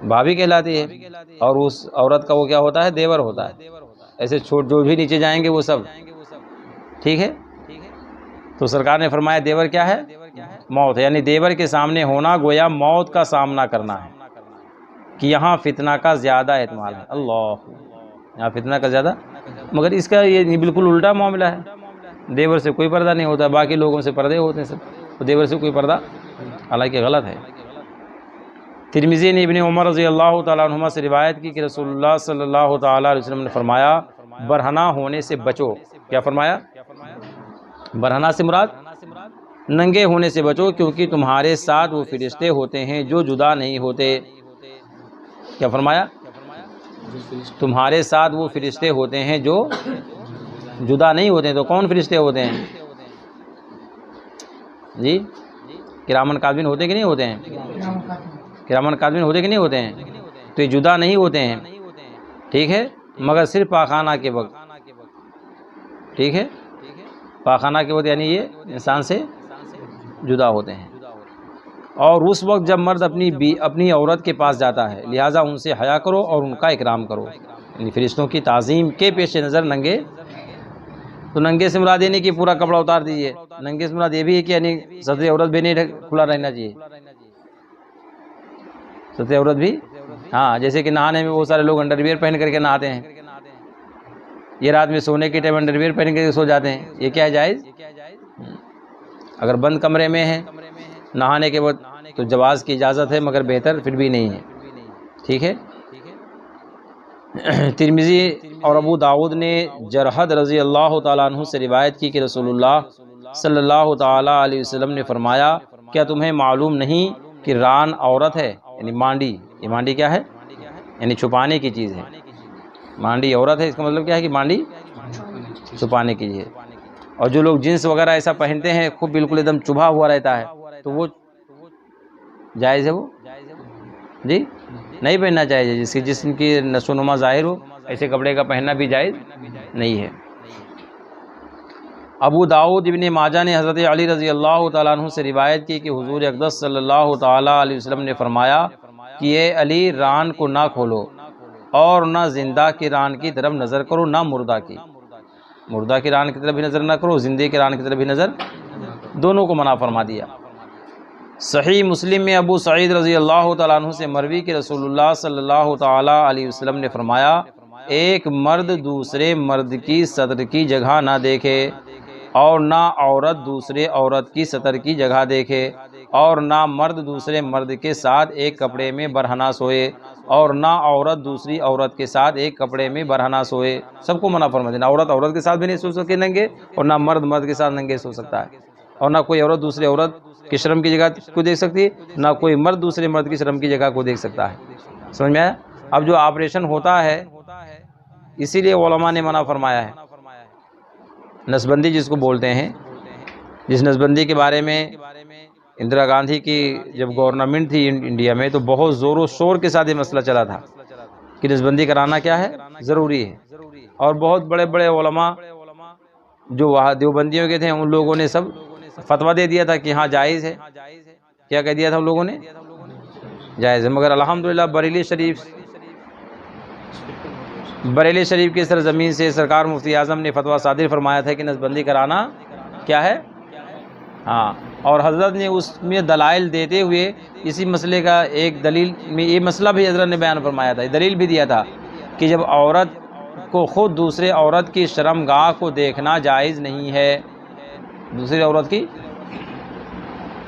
S1: بھابھی کہلاتی ہے، اور اس عورت کا وہ کیا ہوتا ہے؟ دیور ہوتا ہے۔ ایسے جو بھی نیچے جائیں گے وہ سب، ٹھیک ہے؟ تو سرکار نے فرمایا دیور کیا ہے؟ موت ہے، یعنی دیور کے سامنے ہونا گویا موت کا سامنا کرنا ہے، کہ یہاں فتنہ کا زیادہ احتمال ہے۔ اللہ، یہاں فتنہ کا زیادہ، مگر اس کا یہ بالکل الٹا معاملہ ہے، دیور سے کوئی پردہ نہیں ہوتا، باقی لوگوں سے پردے ہوتے ہیں سب، تو دیور سے کوئی پردہ حالانکہ غلط ہے۔ ترمذی نے ابن عمر رضی اللہ تعالیٰ عنہما سے روایت کی کہ رسول اللہ صلی اللہ تعالیٰ علیہ وسلم نے فرمایا برہنہ ہونے سے بچو۔ کیا فرمایا؟ برہنہ سے مراد ننگے ہونے سے بچو، کیونکہ تمہارے ساتھ وہ فرشتے ہوتے ہیں جو جدا نہیں ہوتے۔ کیا فرمایا؟ تمہارے ساتھ وہ فرشتے ہوتے ہیں جو جدا نہیں ہوتے ہیں۔ تو کون فرشتے ہوتے ہیں جی؟ کرامن کاتبین ہوتے کہ نہیں ہوتے ہیں؟ کرامن کاتبین ہوتے کہ نہیں ہوتے ہیں؟ تو یہ جدا نہیں ہوتے ہیں، ٹھیک ہے، مگر صرف پاخانہ کے وقت، ٹھیک ہے، پاخانہ کے وقت یعنی یہ انسان سے جدا ہوتے ہیں، اور اس وقت جب مرد اپنی عورت کے پاس جاتا ہے، لہٰذا ان سے حیا کرو اور ان کا اکرام کرو۔ یعنی فرشتوں کی تعظیم کے پیش نظر ننگے، تو ننگے سے مراد یہ نہیں کہ پورا کپڑا اتار دیجیے، ننگے سے مراد یہ بھی ہے کہ یعنی سطح عورت بھی نہیں کھلا رہنا چاہیے، سطح عورت بھی، ہاں جیسے کہ نہانے میں بہت سارے لوگ انڈر ویئر پہن کر کے نہاتے ہیں، یہ رات میں سونے کے ٹائم انڈر ویئر پہن کے سو جاتے ہیں، یہ کیا ہے جائز؟ اگر بند کمرے میں ہے نہانے کے وقت تو جواز کی اجازت ہے، مگر بہتر پھر بھی نہیں ہے، ٹھیک ہے۔ ترمذی اور ابو داؤد نے جرحد رضی اللہ تعالیٰ عنہ سے روایت کی کہ رسول اللہ صلی اللہ تعالیٰ علیہ وسلم نے فرمایا، کیا تمہیں معلوم نہیں کہ ران عورت ہے، یعنی مانڈی، یہ مانڈی کیا ہے؟ یعنی چھپانے کی چیز ہے، مانڈی عورت ہے، اس کا مطلب کیا ہے کہ مانڈی چھپانے کی ہے۔ اور جو لوگ جنس وغیرہ ایسا پہنتے ہیں خوب بالکل ایک دم چبھا ہوا رہتا ہے، تو وہ جائز ہے، وہ جی نہیں پہننا چاہیے، جس کی جسم کی نشو و نما ظاہر ہو ایسے کپڑے کا پہننا بھی جائز نہیں ہے۔ ابو داؤد ابن ماجہ نے حضرت علی رضی اللہ تعالیٰ عنہ سے روایت کی کہ حضور اقدس صلی اللہ تعالیٰ علیہ وسلم نے فرمایا کہ اے علی، ران کو نہ کھولو اور نہ زندہ کی ران کی طرف نظر کرو، نہ مردہ کی ران کی طرف بھی نظر نہ کرو، زندے کی ران کی طرف بھی نظر، دونوں کو منع فرما دیا۔ صحیح مسلم میں ابو سعید رضی اللہ تعالیٰ عنہ سے مروی کہ رسول اللہ صلی اللہ تعالیٰ علیہ وسلم نے فرمایا، ایک مرد دوسرے مرد کی سطر کی جگہ نہ دیکھے، اور نہ عورت دوسرے عورت کی سطر کی جگہ دیکھے، اور نہ مرد دوسرے مرد کے ساتھ ایک کپڑے میں برہنہ سوئے، اور نہ عورت دوسری عورت کے ساتھ ایک کپڑے میں برہنہ سوئے۔ سب کو منع فرما دینا، عورت عورت کے ساتھ بھی نہیں سو سکے ننگے، اور نہ مرد مرد کے ساتھ ننگے سو سکتا ہے، اور نہ کوئی عورت دوسری عورت کی شرم کی جگہ کو دیکھ سکتی ہے، نہ کوئی مرد دوسرے مرد کی شرم کی جگہ کو دیکھ سکتا ہے۔ سمجھ میں آیا؟ اب جو آپریشن ہوتا ہے اسی لیے علماء نے منع فرمایا ہے، نسبندی جس کو بولتے ہیں، جس نسبندی کے بارے میں اندرا گاندھی کی جب گورنمنٹ تھی انڈیا میں تو بہت زور و شور کے ساتھ یہ مسئلہ چلا تھا کہ نسبندی کرانا کیا ہے، ضروری ہے، اور بہت بڑے بڑے علماء جو وہاں دیوبندیوں کے تھے ان لوگوں نے سب فتویٰ دے دیا تھا کہ ہاں جائز ہے۔ کیا کہہ دیا تھا ان لوگوں نے؟ جائز ہے، مگر الحمدللہ بریلی شریف کی سرزمین سے سرکار مفتی اعظم نے فتویٰ صادر فرمایا تھا کہ نسبندی کرانا کیا ہے، ہاں، اور حضرت نے اس میں دلائل دیتے ہوئے اسی مسئلے کا ایک دلیل میں یہ مسئلہ بھی حضرت نے بیان فرمایا تھا، دلیل بھی دیا تھا کہ جب عورت کو خود دوسرے عورت کی شرمگاہ کو دیکھنا جائز نہیں ہے، دوسری عورت کی،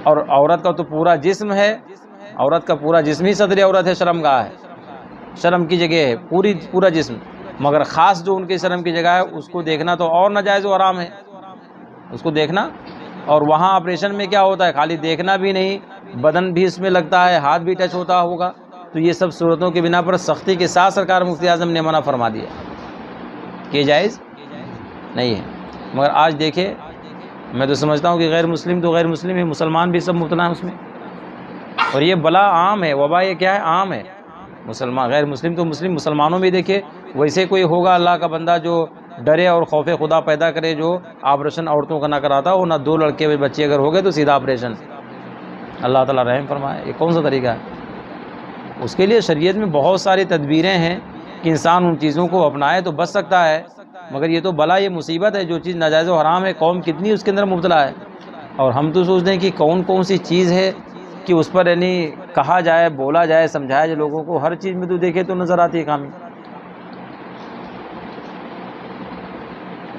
S1: اور عورت کا تو پورا جسم ہے، عورت کا پورا جسم ہی صدر عورت ہے، شرمگاہ ہے، شرم کی جگہ ہے، پورا جسم، مگر خاص جو ان کی شرم کی جگہ ہے اس کو دیکھنا تو اور ناجائز و حرام ہے، اس کو دیکھنا۔ اور وہاں آپریشن میں کیا ہوتا ہے، خالی دیکھنا بھی نہیں، بدن بھی اس میں لگتا ہے، ہاتھ بھی ٹچ ہوتا ہوگا، تو یہ سب صورتوں کی بنا پر سختی کے ساتھ سرکار مفتی اعظم نے منع فرما دیا کہ جائز نہیں ہے۔ مگر آج دیکھیں، میں تو سمجھتا ہوں کہ غیر مسلم تو غیر مسلم ہے، مسلمان بھی سب مبتلا ہیں اس میں، اور یہ بلا عام ہے، وبا یہ کیا ہے، عام ہے، مسلمان غیر مسلم تو مسلم، مسلمانوں میں دیکھیں ویسے کوئی ہوگا اللہ کا بندہ جو ڈرے اور خوف خدا پیدا کرے، جو آپریشن عورتوں کا نہ کراتا ہو، نہ دو لڑکے بچے اگر ہو گئے تو سیدھا آپریشن، اللہ تعالیٰ رحم فرمائے، یہ کون سا طریقہ ہے؟ اس کے لیے شریعت میں بہت ساری تدبیریں ہیں کہ انسان ان چیزوں کو اپنائے تو بچ سکتا ہے، مگر یہ تو بلا، یہ مصیبت ہے، جو چیز ناجائز و حرام ہے قوم کتنی اس کے اندر مبتلا ہے، اور ہم تو سوچتے ہیں کہ کون کون سی چیز ہے کہ اس پر یعنی کہا جائے، بولا جائے، سمجھایا جائے لوگوں کو، ہر چیز میں تو دیکھے تو نظر آتی ہے خامی۔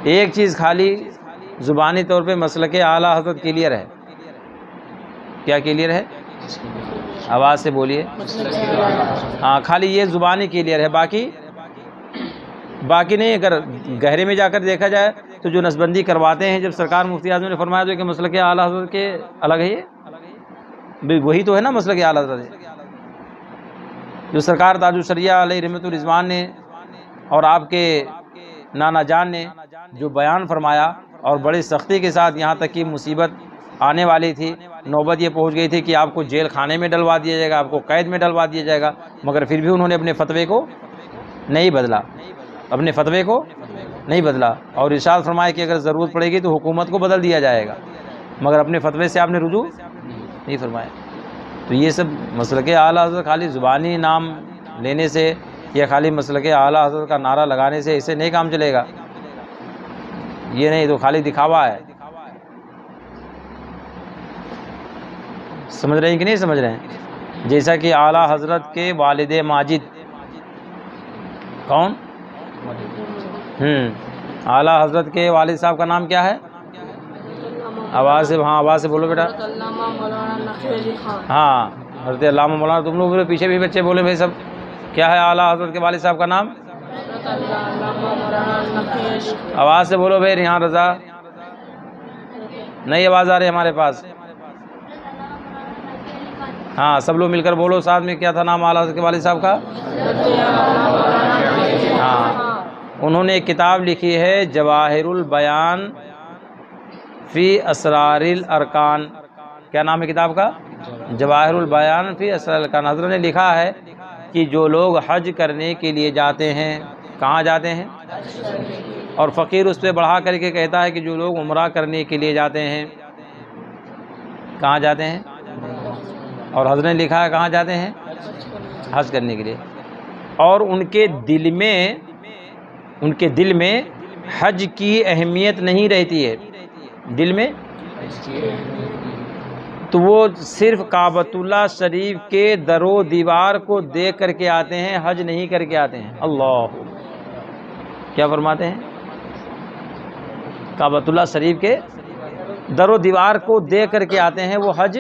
S1: ایک چیز خالی زبانی طور پہ مسلک اعلیٰ حضرت کلیئر ہے، کیا کلیئر ہے؟ آواز سے بولیے، ہاں خالی یہ زبانی کلیئر ہے، باقی نہیں۔ اگر گہرے میں جا کر دیکھا جائے تو جو نسبندی کرواتے ہیں، جب سرکار مفتی اعظم نے فرمایا تو کہ مسلک اعلیٰ حضرت کے الگ ہے، یہ وہی تو ہے نا مسلک اعلیٰ حضرت، جو سرکار تاج الشریعہ علیہ رحمت الرضوان نے اور آپ کے نانا جان نے جو بیان فرمایا، اور بڑی سختی کے ساتھ، یہاں تک کہ مصیبت آنے والی تھی، نوبت یہ پہنچ گئی تھی کہ آپ کو جیل خانے میں ڈلوا دیا جائے گا، آپ کو قید میں ڈلوا دیا جائے گا، مگر پھر بھی انہوں نے اپنے فتوے کو نہیں بدلا، اور ارشاد فرمایا کہ اگر ضرورت پڑے گی تو حکومت کو بدل دیا جائے گا، مگر اپنے فتوے سے آپ نے رجوع نہیں فرمایا۔ تو یہ سب مسلک اعلیٰ حضرت خالی زبانی نام لینے سے یہ خالی مسلک اعلیٰ حضرت کا نعرہ لگانے سے اسے نہیں کام چلے گا، یہ نہیں تو خالی دکھاوا ہے. سمجھ رہے ہیں کہ نہیں سمجھ رہے ہیں؟ جیسا کہ اعلیٰ حضرت کے والد ماجد کون؟ اعلیٰ حضرت کے والد صاحب کا نام کیا ہے؟ آواز سے، ہاں آواز سے بولو بیٹا.
S2: علامہ مولانا نقی علی خان.
S1: ہاں حضرت علامہ مولانا. تم لوگ پیچھے بھی بچے بولے بھائی سب. کیا ہے اعلیٰ حضرت کے والد صاحب کا نام؟
S2: علامہ مولانا نقی علی خان.
S1: آواز سے بولو بھائی. ریحان رضا نئی آواز آ رہی ہے ہمارے پاس. ہاں سب لوگ مل کر بولو ساتھ میں. کیا تھا نام اعلیٰ حضرت کے والد صاحب کا؟ ہاں انہوں نے ایک کتاب لکھی ہے جواہر البیان فی اسرار الارکان. کیا نام ہے کتاب کا؟ جواہر البیان فی اسرار الارکان. حضرت نے لکھا ہے کہ جو لوگ حج کرنے کے لیے جاتے ہیں، کہاں جاتے ہیں؟ اور فقیر اس پہ بڑھا کر کے کہتا ہے کہ جو لوگ عمرہ کرنے کے لیے جاتے ہیں، کہاں جاتے ہیں؟ اور حضرت نے لکھا ہے کہاں جاتے ہیں؟ حج کرنے کے لیے. اور ان کے دل میں حج کی اہمیت نہیں رہتی ہے. دل میں تو وہ صرف کعبۃ اللہ شریف کے در و دیوار کو دیکھ کر کے آتے ہیں، حج نہیں کر کے آتے ہیں. اللہ کیا فرماتے ہیں؟ کعبۃ اللہ شریف کے در و دیوار کو دیکھ کر کے آتے ہیں، وہ حج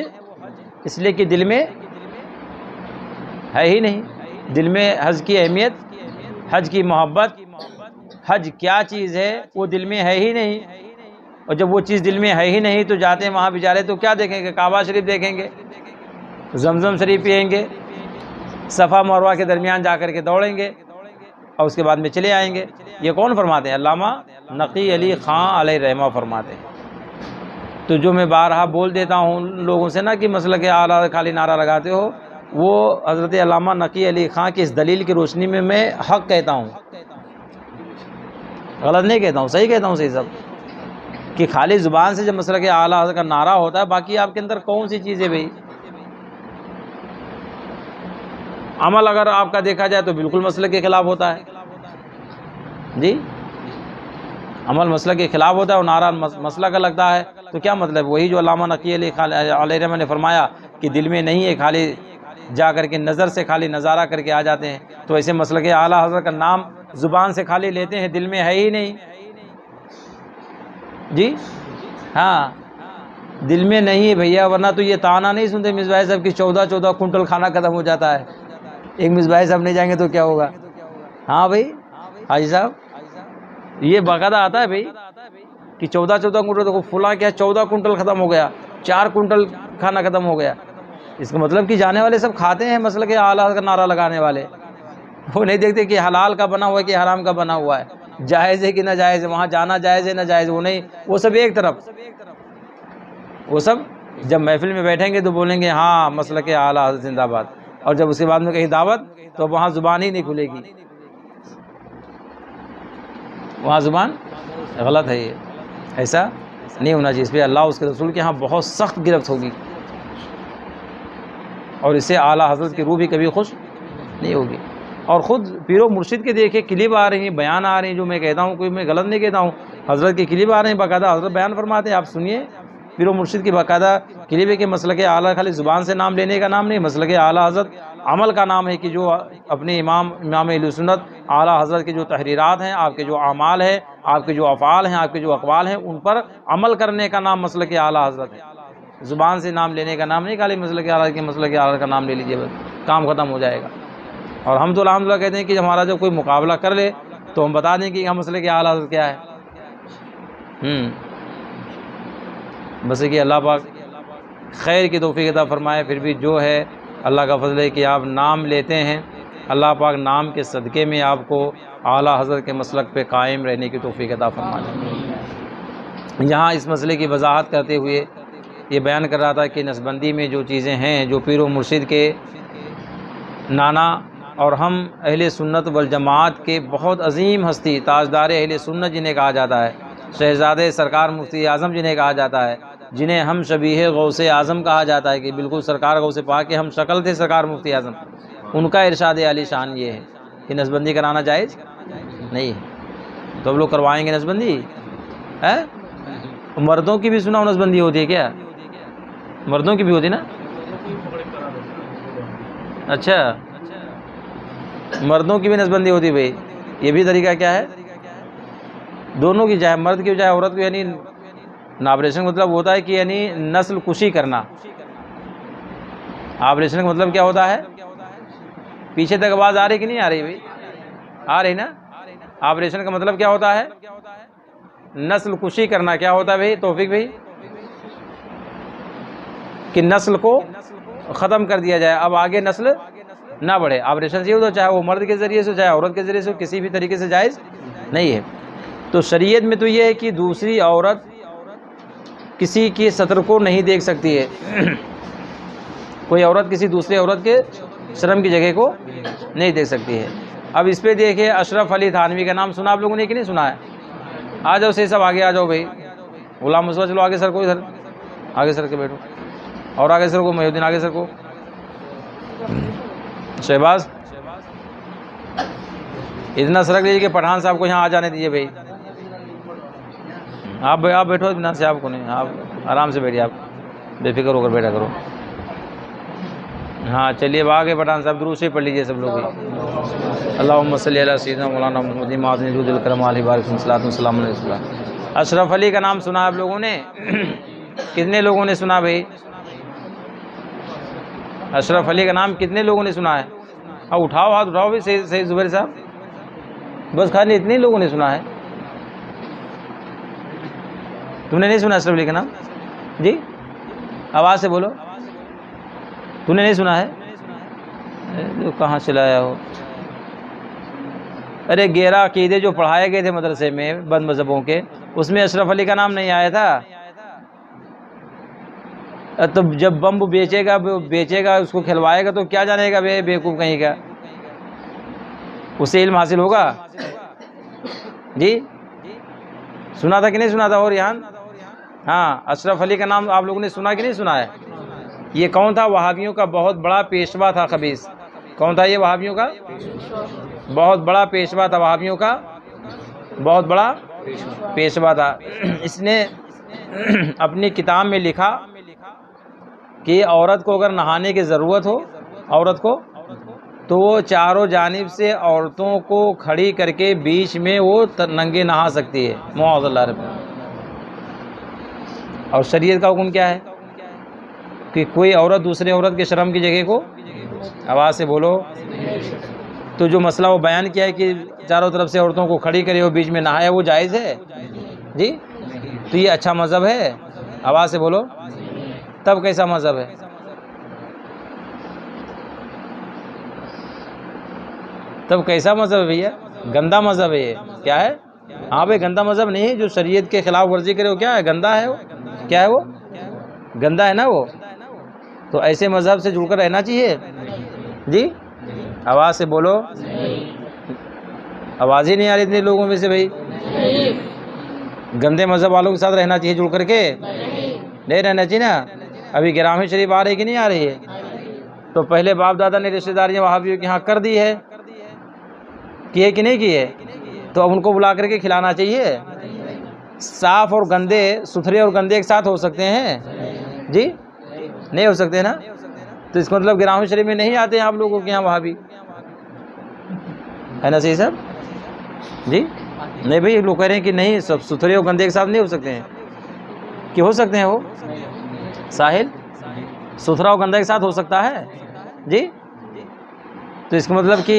S1: اس لیے کہ دل میں ہے ہی نہیں. دل میں حج کی اہمیت، حج کی محبت، حج کیا چیز ہے وہ دل میں ہے ہی نہیں. اور جب وہ چیز دل میں ہے ہی نہیں تو جاتے ہیں وہاں بیچارے تو کیا دیکھیں گے؟ کعبہ شریف دیکھیں گے، زمزم شریف پئیں گے، صفا مروہ کے درمیان جا کر کے دوڑیں گے اور اس کے بعد میں چلے آئیں گے. یہ کون فرماتے ہیں؟ علامہ نقی علی خان علیہ رحمہ فرماتے ہیں. تو جو میں بارہا بول دیتا ہوں لوگوں سے نا کہ مسلک اعلیٰ خالی نعرہ لگاتے ہو، وہ حضرت علامہ نقی علی خان کی اس دلیل کی روشنی میں حق کہتا ہوں، غلط نہیں کہتا ہوں، صحیح کہتا ہوں. صحیح سب کہ خالی زبان سے جب مسلک اعلیٰ حضرت کا نعرہ ہوتا ہے، باقی آپ کے اندر کون سی چیز ہے بھائی؟ عمل اگر آپ کا دیکھا جائے تو بالکل مسلک کے خلاف ہوتا ہے. جی عمل مسلک کے خلاف ہوتا ہے اور نعرہ مسلک کا لگتا ہے تو کیا مطلب؟ وہی جو علامہ نقی علیہ رحمہ نے فرمایا کہ دل میں نہیں ہے، خالی جا کر کے نظر سے خالی نظارہ کر کے آ جاتے ہیں. تو ایسے مسلک اعلیٰ حضرت کا نام زبان سے خالی لیتے ہیں، دل میں ہے ہی نہیں. جی ہاں دل میں نہیں ہے بھیا، ورنہ تو یہ تانا نہیں سنتے مصباح صاحب کی 14 کنٹل کھانا ختم ہو جاتا ہے. ایک مصباح صاحب نہیں جائیں گے تو کیا ہوگا؟ ہاں بھائی حاجی صاحب یہ باقاعدہ آتا ہے بھائی کہ 14 کنٹل تو فلاں کیا 14 کنٹل ختم ہو گیا، 4 کنٹل کھانا ختم ہو گیا. اس کا مطلب کہ جانے والے سب کھاتے ہیں مسلک اعلیٰ کا نعرہ لگانے والے. وہ نہیں دیکھتے کہ حلال کا بنا ہوا ہے کہ حرام کا بنا ہوا ہے، جائز ہے کہ ناجائز ہے، وہاں جانا جائز ہے ناجائز. وہ نہیں، وہ سب ایک طرف. وہ سب جب محفل میں بیٹھیں گے تو بولیں گے ہاں مسلک اعلیٰ زندہ باد، اور جب اس کے بعد میں کہیں دعوت تو وہاں زبان ہی نہیں کھلے گی، وہاں زبان غلط ہے. یہ ایسا نہیں ہونا چاہیے. اس پہ اللہ اس کے رسول کے ہاں بہت سخت گرفت ہوگی، اور اس سے اعلیٰ حضرت کی روح بھی کبھی خوش نہیں ہوگی. اور خود پیر و مرشد کے دیکھے کلپ آ رہی ہیں، بیان آ رہے ہیں، جو میں کہتا ہوں کوئی میں غلط نہیں کہتا ہوں، حضرت کے کلپ آ رہے ہیں باقاعدہ، حضرت بیان فرماتے ہیں، آپ سنیے. پیر و مرشد کی باقاعدہ کلپ ہے کہ مسلک اعلیٰ خالی زبان سے نام لینے کا نام نہیں، مسلک اعلیٰ حضرت عمل کا نام ہے کہ جو اپنے امام اہل سنت اعلیٰ حضرت کے جو تحریرات ہیں، آپ کے جو اعمال ہیں، آپ کے جو افعال ہیں، آپ کے جو اقوال ہیں، ان پر عمل کرنے کا نام مسلک اعلیٰ حضرت ہے. زبان سے نام لینے کا نام نہیں، خالی مسلک اعلیٰ کے مسلک اعلیٰ کا نام لے لیجیے بس کام ختم ہو جائے گا. اور ہم تو الحمدللہ کہتے ہیں کہ ہمارا جو کوئی مقابلہ کر لے تو ہم بتا دیں کہ ہم مسلک اعلیٰ حضرت کیا ہے. بس کہ اللہ پاک خیر کی توفیق عطا فرمائے. پھر بھی جو ہے اللہ کا فضل ہے کہ آپ نام لیتے ہیں، اللہ پاک نام کے صدقے میں آپ کو اعلیٰ حضرت کے مسلک پہ قائم رہنے کی توفیق عطا فرمائے. یہاں اس مسئلے کی وضاحت کرتے ہوئے یہ بیان کر رہا تھا کہ نسبندی میں جو چیزیں ہیں، جو پیر و مرشد کے نانا اور ہم اہل سنت والجماعت کے بہت عظیم ہستی، تاجدار اہل سنت جنہیں کہا جاتا ہے، شہزادے سرکار مفتی اعظم جنہیں کہا جاتا ہے، جنہیں ہم شبیہ غوث اعظم کہا جاتا ہے کہ بالکل سرکار غوث پاک کے ہم شکل تھے سرکار مفتی اعظم، ان کا ارشاد عالی شان یہ ہے یہ نسبندی کرانا جائز نہیں ہے، تو اب لوگ کروائیں گے نسبندی ہے؟ مردوں کی بھی سنا نسبندی ہوتی ہے کیا؟ مردوں کی بھی ہوتی نا؟ اچھا مردوں کی بھی نسبندی ہوتی بھائی، یہ بھی طریقہ کیا ہے؟ دونوں کی، چاہے مرد کی چاہے عورت کی، یعنی آپریشن کا مطلب ہوتا ہے کہ یعنی نسل کشی کرنا۔ آپریشن کا مطلب کیا ہوتا ہے؟ پیچھے تک آواز آ رہی کہ نہیں آ رہی بھائی؟ آ رہی نا؟ آپریشن کا مطلب کیا ہوتا ہے؟ نسل کشی کرنا۔ کیا ہوتا ہے بھائی توفیق بھائی؟ کہ نسل کو ختم کر دیا جائے، اب آگے نسل نہ بڑھے۔ آپریشن سے ہوتا، چاہے وہ مرد کے ذریعے سے چاہے عورت کے ذریعے سے، کسی بھی طریقے سے جائز نہیں ہے۔ تو شریعت میں تو یہ ہے کہ دوسری عورت کسی کی سطر کو نہیں دیکھ سکتی ہے، کوئی عورت کسی دوسری عورت کے شرم کی جگہ کو نہیں دیکھ سکتی ہے۔ اب اس پہ دیکھیں اشرف علی تھانوی کا نام سنا آپ لوگوں نے کہ نہیں سنا ہے؟ آ جاؤ صحیح، سب آگے آ جاؤ بھائی۔ غلام مصطفیٰ چلو آگے سر کو، ادھر آگے سر کے بیٹھو، اور آگے سر کو، محی الدین آگے سر کو، شہباز اتنا سرک لیجیے کہ پٹھان صاحب کو یہاں آ جانے دیجیے بھائی۔ آپ بیٹھو اطمینان سے، آپ کو نہیں، آپ آرام سے بیٹھیے، آپ بے فکر ہو کر بیٹھا کرو۔ ہاں چلیے اب آگے پٹھان صاحب درود سے پڑھ لیجیے سب لوگ۔ اللہم صلی علی سیدنا مولانا محمد معظم جود الکرم علیہ بارک صلاۃ والسلام علیہ وسلم۔ اشرف علی کا نام سنا آپ لوگوں نے؟ کتنے لوگوں نے سنا بھائی؟ اشرف علی کا نام کتنے لوگوں نے سنا ہے؟ ہاں اٹھاؤ ہاتھ اٹھاؤ بھی، صحیح زبیر صاحب، بس خالی اتنے لوگوں نے سنا ہے؟ تم نے نہیں سنا اشرف علی کا نام؟ جی آواز سے بولو، تم نے نہیں سنا ہے؟ کہاں چلایا ہو؟ ارے 11 عقیدے جو پڑھائے گئے تھے مدرسے میں بند مذہبوں کے، اس میں اشرف علی کا نام نہیں آیا تھا؟ تو جب بم بیچے گا اس کو کھلوائے گا تو کیا جانے گا بے بیوقوف کہیں کا؟ اس سے علم حاصل ہوگا؟ جی سنا تھا کہ نہیں سنا تھا؟ اور یہاں ہاں اشرف علی کا نام آپ لوگوں نے سنا کہ نہیں سنا ہے؟ یہ کون تھا؟ وہابیوں کا بہت بڑا پیشوا تھا خبیث۔ کون تھا یہ وہابیوں کا؟ بہت بڑا پیشوا تھا، وہابیوں کا بہت بڑا پیشوا تھا۔ اس نے اپنی کتاب میں لکھا کہ عورت کو اگر نہانے کی ضرورت ہو عورت کو، تو وہ چاروں جانب سے عورتوں کو کھڑی کر کے بیچ میں وہ ننگے نہا سکتی ہے، معاذ اللہ رب۔ اور شریعت کا حکم کیا ہے کہ کوئی عورت دوسری عورت کے شرم کی جگہ کو، آواز سے بولو، تو جو مسئلہ وہ بیان کیا ہے کہ چاروں طرف سے عورتوں کو کھڑی کرے اور بیچ میں نہائے، وہ جائز ہے؟ جی تو یہ اچھا مذہب ہے؟ آواز سے بولو، تب کیسا مذہب ہے؟ تب کیسا مذہب ہے بھیا؟ گندا مذہب ہے یہ۔ کیا ہے؟ ہاں بھائی گندا مذہب نہیں ہے، جو شریعت کے خلاف ورزی کرے وہ کیا ہے؟ گندا ہے وہ۔ کیا ہے وہ؟ گندا ہے نا وہ۔ تو ایسے مذہب سے جڑ کر رہنا چاہیے؟ جی آواز سے بولو، آواز ہی نہیں آ رہی اتنے لوگوں میں سے بھائی۔ گندے مذہب والوں کے ساتھ رہنا چاہیے جڑ کر کے؟ نہیں رہنا چاہیے نا۔ ابھی گرامی شریف آ رہی کہ نہیں آ رہی ہے؟ تو پہلے باپ دادا نے رشتہ داریاں وہابیوں کے یہاں کر دی ہے، کی ہے کہ نہیں کی ہے؟ تو اب ان کو بلا کر کے کھلانا چاہیے۔ صاف اور گندے، ستھرے اور گندے ایک ساتھ ہو سکتے ہیں؟ جی نہیں ہو سکتے نا۔ تو اس کا مطلب گرامی شریف میں نہیں آتے ہیں آپ لوگوں کے یہاں وہابی، ہے نا صحیح صاحب؟ جی نہیں بھائی، لوگ کہہ رہے ہیں کہ نہیں، سب ستھرے اور گندے ایک ساتھ نہیں ہو سکتے ہیں۔ کہ ہو سکتے ہیں وہ؟ ساحل ستھرا اور گندا ایک ساتھ ہو سکتا ہے؟ جی تو اس کا مطلب کہ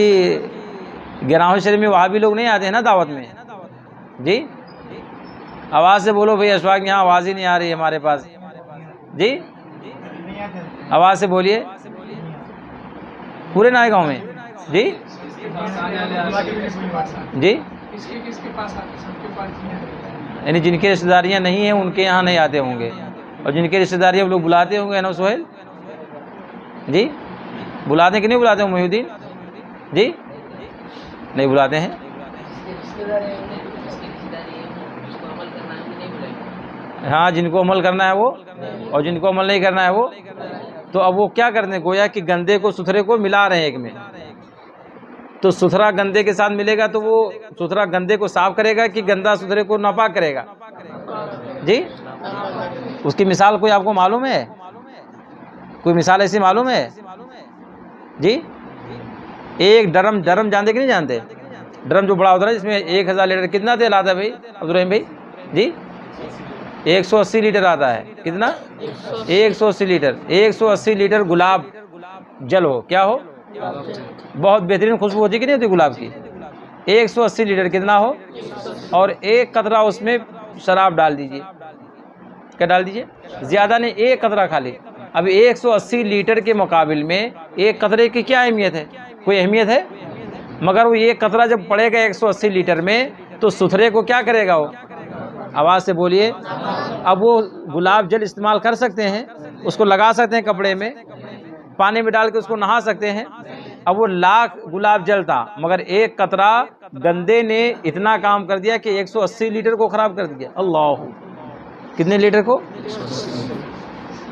S1: گرامی شریف میں وہابی لوگ نہیں آتے ہیں نا دعوت میں؟ جی آواز سے بولو بھائی، اشفاق یہاں آواز ہی نہیں آ رہی ہے ہمارے پاس۔ جی آواز سے بولیے، پورے نئے گاؤں میں؟ جی جی یعنی جن کی رشتہ داریاں نہیں ہیں ان کے یہاں نہیں آتے ہوں گے، اور جن کی رشتہ داریاں لوگ بلاتے ہوں گے نا سہیل؟ جی بلاتے ہیں کہ نہیں بلاتے ہوں محی الدین؟ جی نہیں بلاتے ہیں؟ ہاں جن کو عمل کرنا ہے وہ، اور جن کو عمل نہیں کرنا ہے وہ، تو اب وہ کیا کرتے ہیں؟ گویا کہ گندے کو ستھرے کو ملا رہے ہیں ایک میں۔ تو ستھرا گندے کے ساتھ ملے گا تو وہ ستھرا گندے کو صاف کرے گا کہ گندا ستھرے کو ناپاک کرے گا؟ جی اس کی مثال کوئی آپ کو معلوم ہے؟ کوئی مثال ایسی معلوم ہے؟ جی ایک ڈرم جانتے کہ نہیں جانتے؟ ڈرم جو بڑا ہوتا ہے جس میں 1000 لیٹر کتنا تیل آتا ہے بھائی عبدالرحیم بھائی؟ جی 180 لیٹر آتا ہے. کتنا؟ 180 لیٹر. 180 لیٹر گلاب جل ہو، کیا ہو؟ بہت بہترین خوشبو ہوتی کہ نہیں ہوتی گلاب کی؟ 180 لیٹر کتنا ہو؟ اور ایک قطرہ اس میں شراب ڈال دیجئے. کیا ڈال دیجئے؟ زیادہ نہیں، ایک قطرہ خالی. اب 180 لیٹر کے مقابل میں ایک قطرے کی کیا اہمیت ہے؟ کوئی اہمیت ہے؟ مگر وہ ایک قطرہ جب پڑے گا 180 لیٹر میں تو ستھرے کو کیا کرے گا وہ؟ آواز سے بولیے. اب وہ گلاب جل استعمال کر سکتے ہیں، اس کو لگا سکتے ہیں کپڑے میں، پانی میں ڈال کے اس کو نہا سکتے ہیں. اب وہ لاکھ گلاب جل تھا مگر ایک قطرہ گندے نے اتنا کام کر دیا کہ 180 لیٹر کو خراب کر دیا. اللہ، کتنے لیٹر کو؟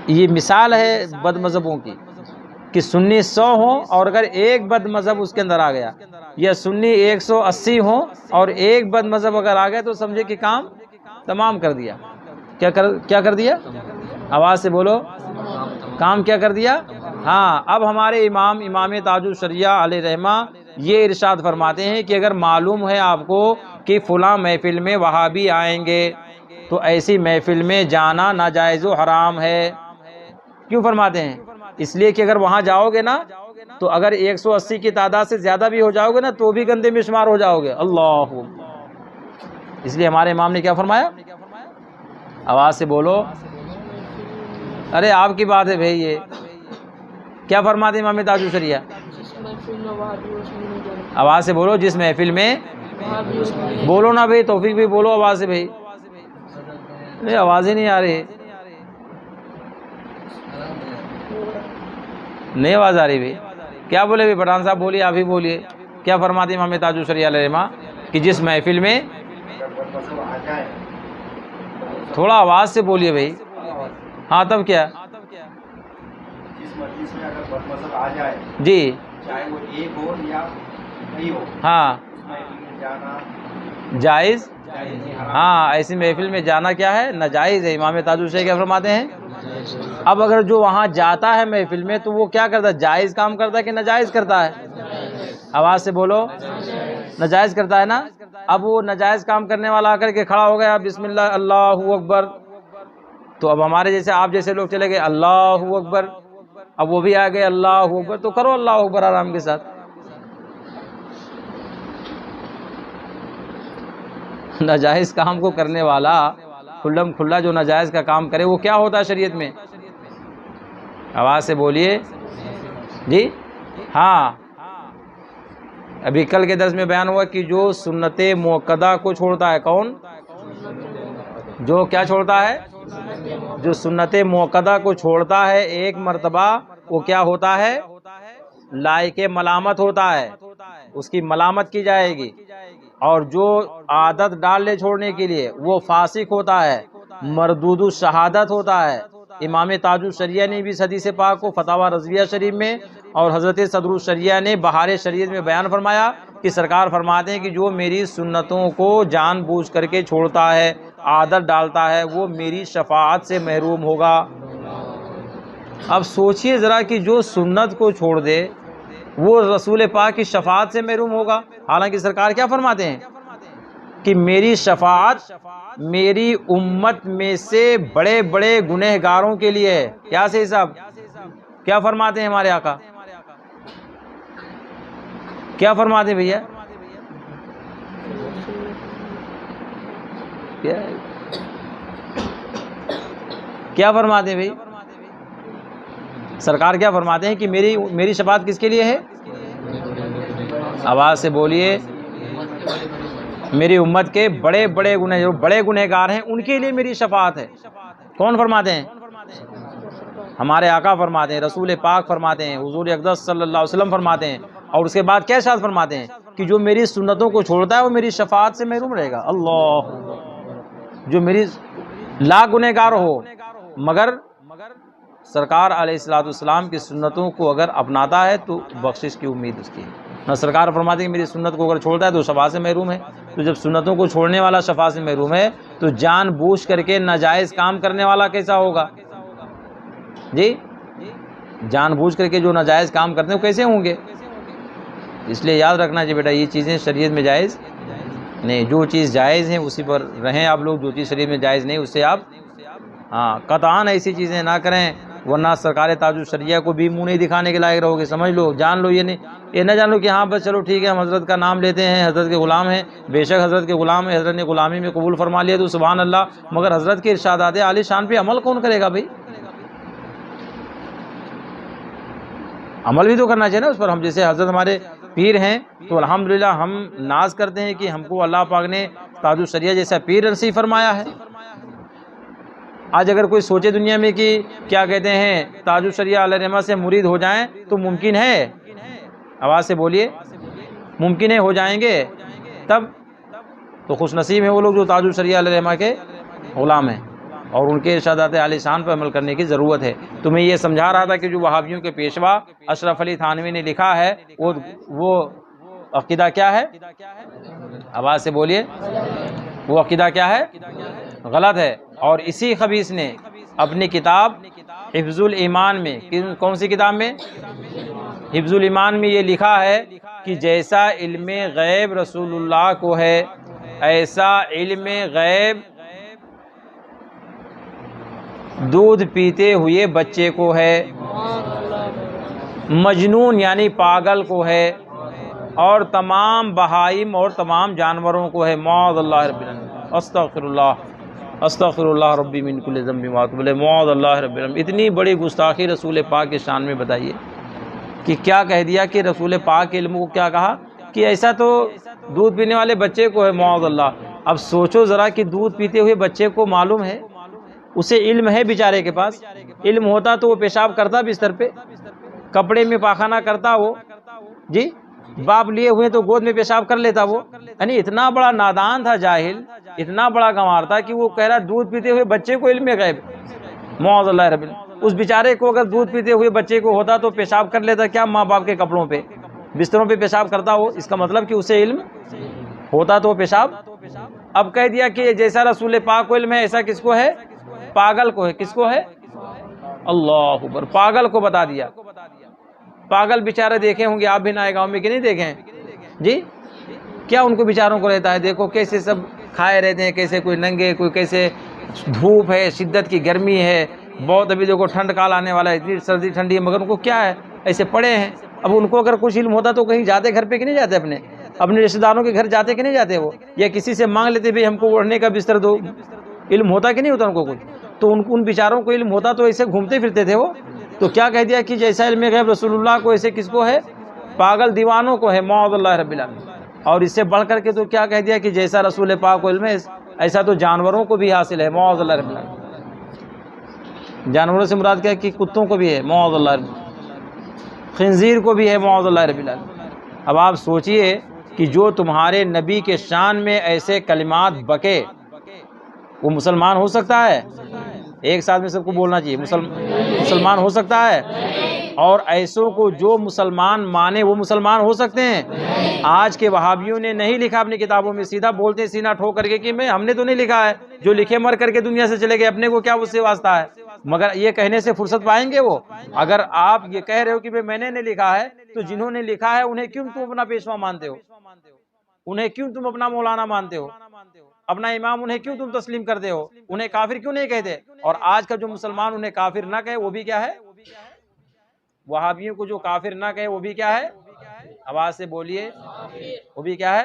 S1: یہ مثال ہے بد مذہبوں کی کہ سنی 100 ہوں اور اگر ایک بد مذہب اس کے اندر آ گیا، یا سنی 180 ہوں اور ایک بد مذہب اگر آ گیا تو سمجھے کہ کام تمام کر دیا. کیا کر دیا؟ آواز سے بولو. کام کیا کر دیا؟ ہاں. اب ہمارے امام تاج الشریعہ علیہ رحمہ یہ ارشاد فرماتے ہیں کہ اگر معلوم ہے آپ کو کہ فلاں محفل میں وہابی آئیں گے تو ایسی محفل میں جانا ناجائز و حرام ہے. کیوں فرماتے ہیں؟ اس لیے کہ اگر وہاں جاؤ گے نا تو اگر 180 کی تعداد سے زیادہ بھی ہو جاؤ گے نا تو بھی گندے میں شمار ہو جاؤ گے. اللہ، اس لیے ہمارے امام نے کیا فرمایا؟ آواز سے بولو. ارے آپ کی بات ہے بھائی. یہ کیا فرماتے ہیں امام تاج الشریعہ؟ آواز سے بولو. جس محفل میں بولو نا بھائی، توفیق بھی بولو آواز سے بھائی. نہیں آواز ہی نہیں آ رہی. نہیں آواز آ رہی بھائی. کیا بولے بھائی؟ پٹھان صاحب بولیے، آپ ہی بولیے. کیا فرماتے ہیں امام تاج الشریعہ علیہ رحمہ کہ جس محفل میں، تھوڑا آواز سے بولیے بھائی. ہاں تب کیا؟ جی ہاں جائز. ہاں ایسی محفل میں جانا کیا ہے؟ ناجائز ہے. امام تاج الشریعہ کیا فرماتے ہیں؟ اب اگر جو وہاں جاتا ہے محفل میں تو وہ کیا کرتا ہے؟ جائز کام کرتا ہے کہ ناجائز کرتا ہے؟ آواز سے بولو. ناجائز کرتا ہے نا. اب وہ ناجائز کام کرنے والا آ کر کے کھڑا ہو گیا بسم اللہ اللہ اکبر، تو اب ہمارے جیسے آپ جیسے لوگ چلے گئے اللہ اکبر. اب وہ بھی آ گئے اللہ اکبر، تو کرو اللہ اکبر آرام کے ساتھ. ناجائز کام کو کرنے والا کھلم کھلا جو ناجائز کا کام کرے وہ کیا ہوتا ہے شریعت میں؟ آواز سے بولیے. جی ہاں. ابھی کل کے درس میں بیان ہوا کہ جو سنت موقدہ کو چھوڑتا ہے، کون؟ جو کیا چھوڑتا ہے؟ جو سنت موقدہ کو چھوڑتا ہے ایک مرتبہ، وہ کیا ہوتا ہے؟ لائق ملامت ہوتا ہے، اس کی ملامت کی جائے گی. اور جو عادت ڈال لے چھوڑنے کے لیے وہ فاسق ہوتا ہے، مردود الشہادت ہوتا ہے. امام تاج الشریعہ نے بھی اس حدیث پاک کو فتاوی رضویہ شریف میں اور حضرت صدر الشریعہ نے بہار شریعت میں بیان فرمایا کہ سرکار فرماتے ہیں کہ جو میری سنتوں کو جان بوجھ کر کے چھوڑتا ہے، عادت ڈالتا ہے، وہ میری شفاعت سے محروم ہوگا. اب سوچئے ذرا کہ جو سنت کو چھوڑ دے وہ رسول پاک کی شفاعت سے محروم ہوگا. حالانکہ سرکار کیا فرماتے ہیں کہ میری شفاعت میری امت میں سے بڑے بڑے گنہگاروں کے لیے ہے. کیا صحیح صاحب؟ کیا فرماتے ہیں ہمارے آقا؟ کیا فرماتے ہیں بھیا؟ کیا فرماتے ہیں بھائی؟ سرکار کیا فرماتے ہیں کہ میری شفاعت کس کے لیے ہے؟ آواز سے بولیے. میری امت کے بڑے بڑے گنہگار ہیں ان کے لیے میری شفاعت ہے. کون فرماتے ہیں؟ ہمارے آقا فرماتے ہیں، رسول پاک فرماتے ہیں، حضور اقدس صلی اللہ علیہ وسلم فرماتے ہیں. اور اس کے بعد کیا ارشاد فرماتے ہیں کہ جو میری سنتوں کو چھوڑتا ہے وہ میری شفاعت سے محروم رہے گا. اللہ، جو میری لاکھ گنہگار ہو مگر سرکار علیہ الصلوۃ والسلام کی سنتوں کو اگر اپناتا ہے تو بخشش کی امید اس کی ہے۔ نہ سرکار فرماتے ہیں کہ میری سنت کو اگر چھوڑتا ہے تو شفاعت سے محروم ہے۔ تو جب سنتوں کو چھوڑنے والا شفاعت سے محروم ہے تو جان بوجھ کر کے ناجائز کام کرنے والا کیسا ہوگا؟ جی جان بوجھ کر کے جو ناجائز کام کرتے ہیں وہ کیسے ہوں گے؟ اس لیے یاد رکھنا چاہیے بیٹا، یہ چیزیں شریعت میں جائز نہیں، جو چیز جائز ہیں اسی پر رہیں آپ لوگ، جو چیز شریعت میں جائز نہیں اس سے آپ قطعاً ایسی چیزیں نہ کریں، ورنہ سرکار تاج الشریعہ کو بھی منہ نہیں دکھانے کے لائق رہو گے۔ سمجھ لو، جان لو، یہ نہ جان لو کہ ہاں بس چلو ٹھیک ہے ہم حضرت کا نام لیتے ہیں، حضرت کے غلام ہیں، بے شک حضرت کے غلام ہیں، حضرت نے غلامی میں قبول فرما لیا تو سبحان اللہ، مگر حضرت کے ارشادات عالی شان پہ عمل کون کرے گا بھائی؟ عمل بھی تو کرنا چاہیے نا اس پر۔ ہم جیسے حضرت ہمارے پیر ہیں تو الحمدللہ ہم ناز کرتے ہیں کہ ہم کو اللہ پاک نے تاج الشریعہ جیسا پیر نصیب فرمایا ہے۔ آج اگر کوئی سوچے دنیا میں کہ کیا کہتے ہیں تاج الشریعہ علیہ رحمہ سے مرید ہو جائیں تو ممکن ہے؟ آواز سے بولیے، ممکن ہے ہو جائیں گے؟ تب تو خوش نصیب ہیں وہ لوگ جو تاج الشریعہ علیہ رحمہ کے غلام ہیں، اور ان کے ارشادات عالی شان پر عمل کرنے کی ضرورت ہے۔ تو میں یہ سمجھا رہا تھا کہ جو وہابیوں کے پیشوا اشرف علی تھانوی نے لکھا ہے وہ عقیدہ کیا ہے؟ آواز سے بولیے، وہ عقیدہ کیا ہے؟ غلط ہے۔ اور اسی خبیث نے اپنی کتاب حفظ الایمان میں، کون سی کتاب میں؟ حفظ الایمان میں یہ لکھا ہے کہ جیسا علم غیب رسول اللہ کو ہے ایسا علم غیب دودھ پیتے ہوئے بچے کو ہے، مجنون یعنی پاگل کو ہے، اور تمام بہائم اور تمام جانوروں کو ہے۔ معاذ اللہ رب العالمین، استغفر اللہ ربی من کل ذنب واتوب الیہ، معاذ اللہ رب العالمین۔ اتنی بڑی گستاخی رسول پاک کے شان میں بتائیے کہ کیا کہہ دیا کہ رسول پاک کے علم کو کیا کہا کہ ایسا تو دودھ پینے والے بچے کو ہے، معاذ اللہ۔ اب سوچو ذرا کہ دودھ پیتے ہوئے بچے کو معلوم ہے، اسے علم ہے بیچارے کے پاس، علم ہوتا تو وہ پیشاب کرتا بستر پہ، کپڑے میں پاخانہ کرتا وہ، جی باپ لیے ہوئے تو گود میں پیشاب کر لیتا وہ۔ یعنی اتنا بڑا نادان تھا، جاہل، اتنا بڑا گنوار تھا کہ وہ کہہ رہا دودھ پیتے ہوئے بچے کو علم غیب، معاذ اللہ رب العالمین۔ اس بیچارے کو اگر دودھ پیتے ہوئے بچے کو ہوتا تو پیشاب کر لیتا کیا ماں باپ کے کپڑوں پہ، بستروں پہ پیشاب کرتا ہو؟ اس کا مطلب کہ اسے علم ہوتا تو وہ پیشاب۔ اب کہہ دیا کہ جیسا رسول پاک کو علم ہے ایسا کس کو ہے؟ پاگل کو ہے۔ کس کو ہے؟ اللہ اکبر، پاگل کو بتا دیا۔ پاگل بیچارے دیکھے ہوں گے آپ بھی نئے گاؤں میں کہ نہیں دیکھیں جی؟ کیا ان کو بیچاروں کو رہتا ہے؟ دیکھو کیسے سب کھائے رہتے ہیں، کیسے کوئی ننگے، کوئی کیسے دھوپ ہے، شدت کی گرمی ہے، بہت ابھی دیکھو ٹھنڈ کال آنے والا ہے، اتنی سردی ٹھنڈی ہے، مگر ان کو کیا ہے؟ ایسے پڑے ہیں۔ اب ان کو اگر کچھ علم ہوتا تو کہیں جاتے گھر پہ کہ نہیں جاتے، اپنے رشتہ داروں کے گھر جاتے کہ نہیں جاتے وہ، یا کسی سے مانگ لیتے بھی ہم کو اوڑھنے کا بستر دو؟ علم ہوتا کہ نہیں ہوتا ان کو کچھ؟ تو ان بیچاروں کو علم ہوتا تو ایسے گھومتے پھرتے تھے وہ۔ تو کیا کہہ دیا کہ جیسا علم غیب رسول اللہ کو ایسے کس کو ہے؟ پاگل دیوانوں کو ہے، معاذ اللہ رب العالمین۔ اور اس سے بڑھ کر کے تو کیا کہہ دیا کہ جیسا رسول پاک کو علم ہے ایسا تو جانوروں کو بھی حاصل ہے، معاذ اللہ رب العالمین۔ جانوروں سے مراد کیا ہے؟ کہ کتوں کو بھی ہے، معاذ اللہ رب العالمین، خنزیر کو بھی ہے، معاذ اللہ رب العالمین۔ اب آپ سوچئے کہ جو تمہارے نبی کے شان میں ایسے کلمات بکے وہ مسلمان ہو سکتا ہے؟ ایک ساتھ میں سب کو بولنا چاہیے، مسلمان ہو سکتا ہے؟ اور ایسوں کو جو مسلمان مانے وہ مسلمان ہو سکتے ہیں؟ آج کے وہابیوں نے نہیں لکھا اپنی کتابوں میں، سیدھا بولتے ہیں سینہ ٹھوک کر کے کہ ہم نے تو نہیں لکھا ہے، جو لکھے مر کر کے دنیا سے چلے گئے، اپنے کو کیا اس سے واسطہ ہے؟ مگر یہ کہنے سے فرصت پائیں گے وہ؟ اگر آپ یہ کہہ رہے ہو کہ میں نے نہیں لکھا ہے تو جنہوں نے لکھا ہے انہیں کیوں تم اپنا پیشوا مانتے ہو؟ انہیں کیوں تم اپنا مولانا مانتے ہو؟ اپنا امام انہیں کیوں تم تسلیم کرتے ہو؟ انہیں کافر کیوں نہیں کہتے؟ اور آج کا جو مسلمان انہیں کافر نہ کہے وہ بھی کیا ہے؟ وہابیوں کو جو کافر نہ کہے وہ بھی کیا ہے؟ آواز سے بولیے، وہ بھی کیا ہے؟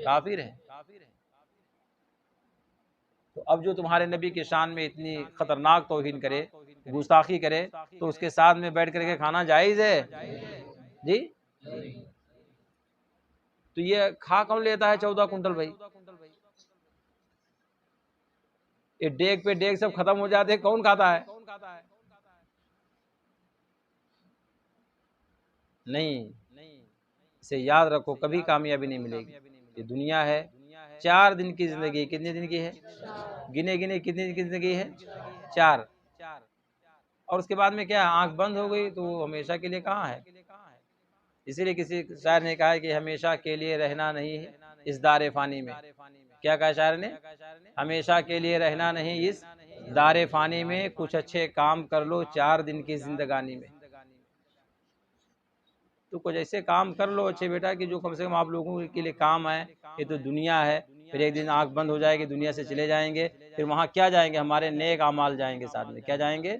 S1: کافر ہے۔ تو اب جو تمہارے نبی کی شان میں اتنی خطرناک توہین کرے، گستاخی کرے، تو اس کے ساتھ میں بیٹھ کر کے کھانا جائز ہے؟ جی تو یہ کھا کون لیتا ہے 14 کنٹل بھائی؟ یہ ڈیگ پہ ڈیگ سب ختم ہو جاتے ہیں، کون کھاتا ہے؟ نہیں، اسے یاد رکھو، کبھی کامیابی نہیں ملے گی۔ یہ دنیا ہے 4 دن کی زندگی، کتنے دن کی ہے؟ گنے کتنے دن کی زندگی ہے؟ 4۔ اور اس کے بعد میں کیا ہے، آنکھ بند ہو گئی تو وہ ہمیشہ کے لیے کہاں ہے۔ اسی لیے کسی شاعر نے کہا ہے کہ ہمیشہ کے لیے رہنا نہیں ہے اس دار فانی میں۔ کیا کہا شاعر نے؟ ہمیشہ کے لیے رہنا نہیں اس دار فانی میں، کچھ اچھے کام کر لو 4 دن کی زندگانی میں۔ تو کچھ ایسے کام کر لو اچھے بیٹا کہ جو کم سے کم آپ لوگوں کے لیے کام آئے۔ یہ تو دنیا ہے، پھر ایک دن آنکھ بند ہو جائے گی، دنیا سے چلے جائیں گے، پھر وہاں کیا جائیں گے؟ ہمارے نیک اعمال جائیں گے ساتھ میں۔ کیا جائیں گے؟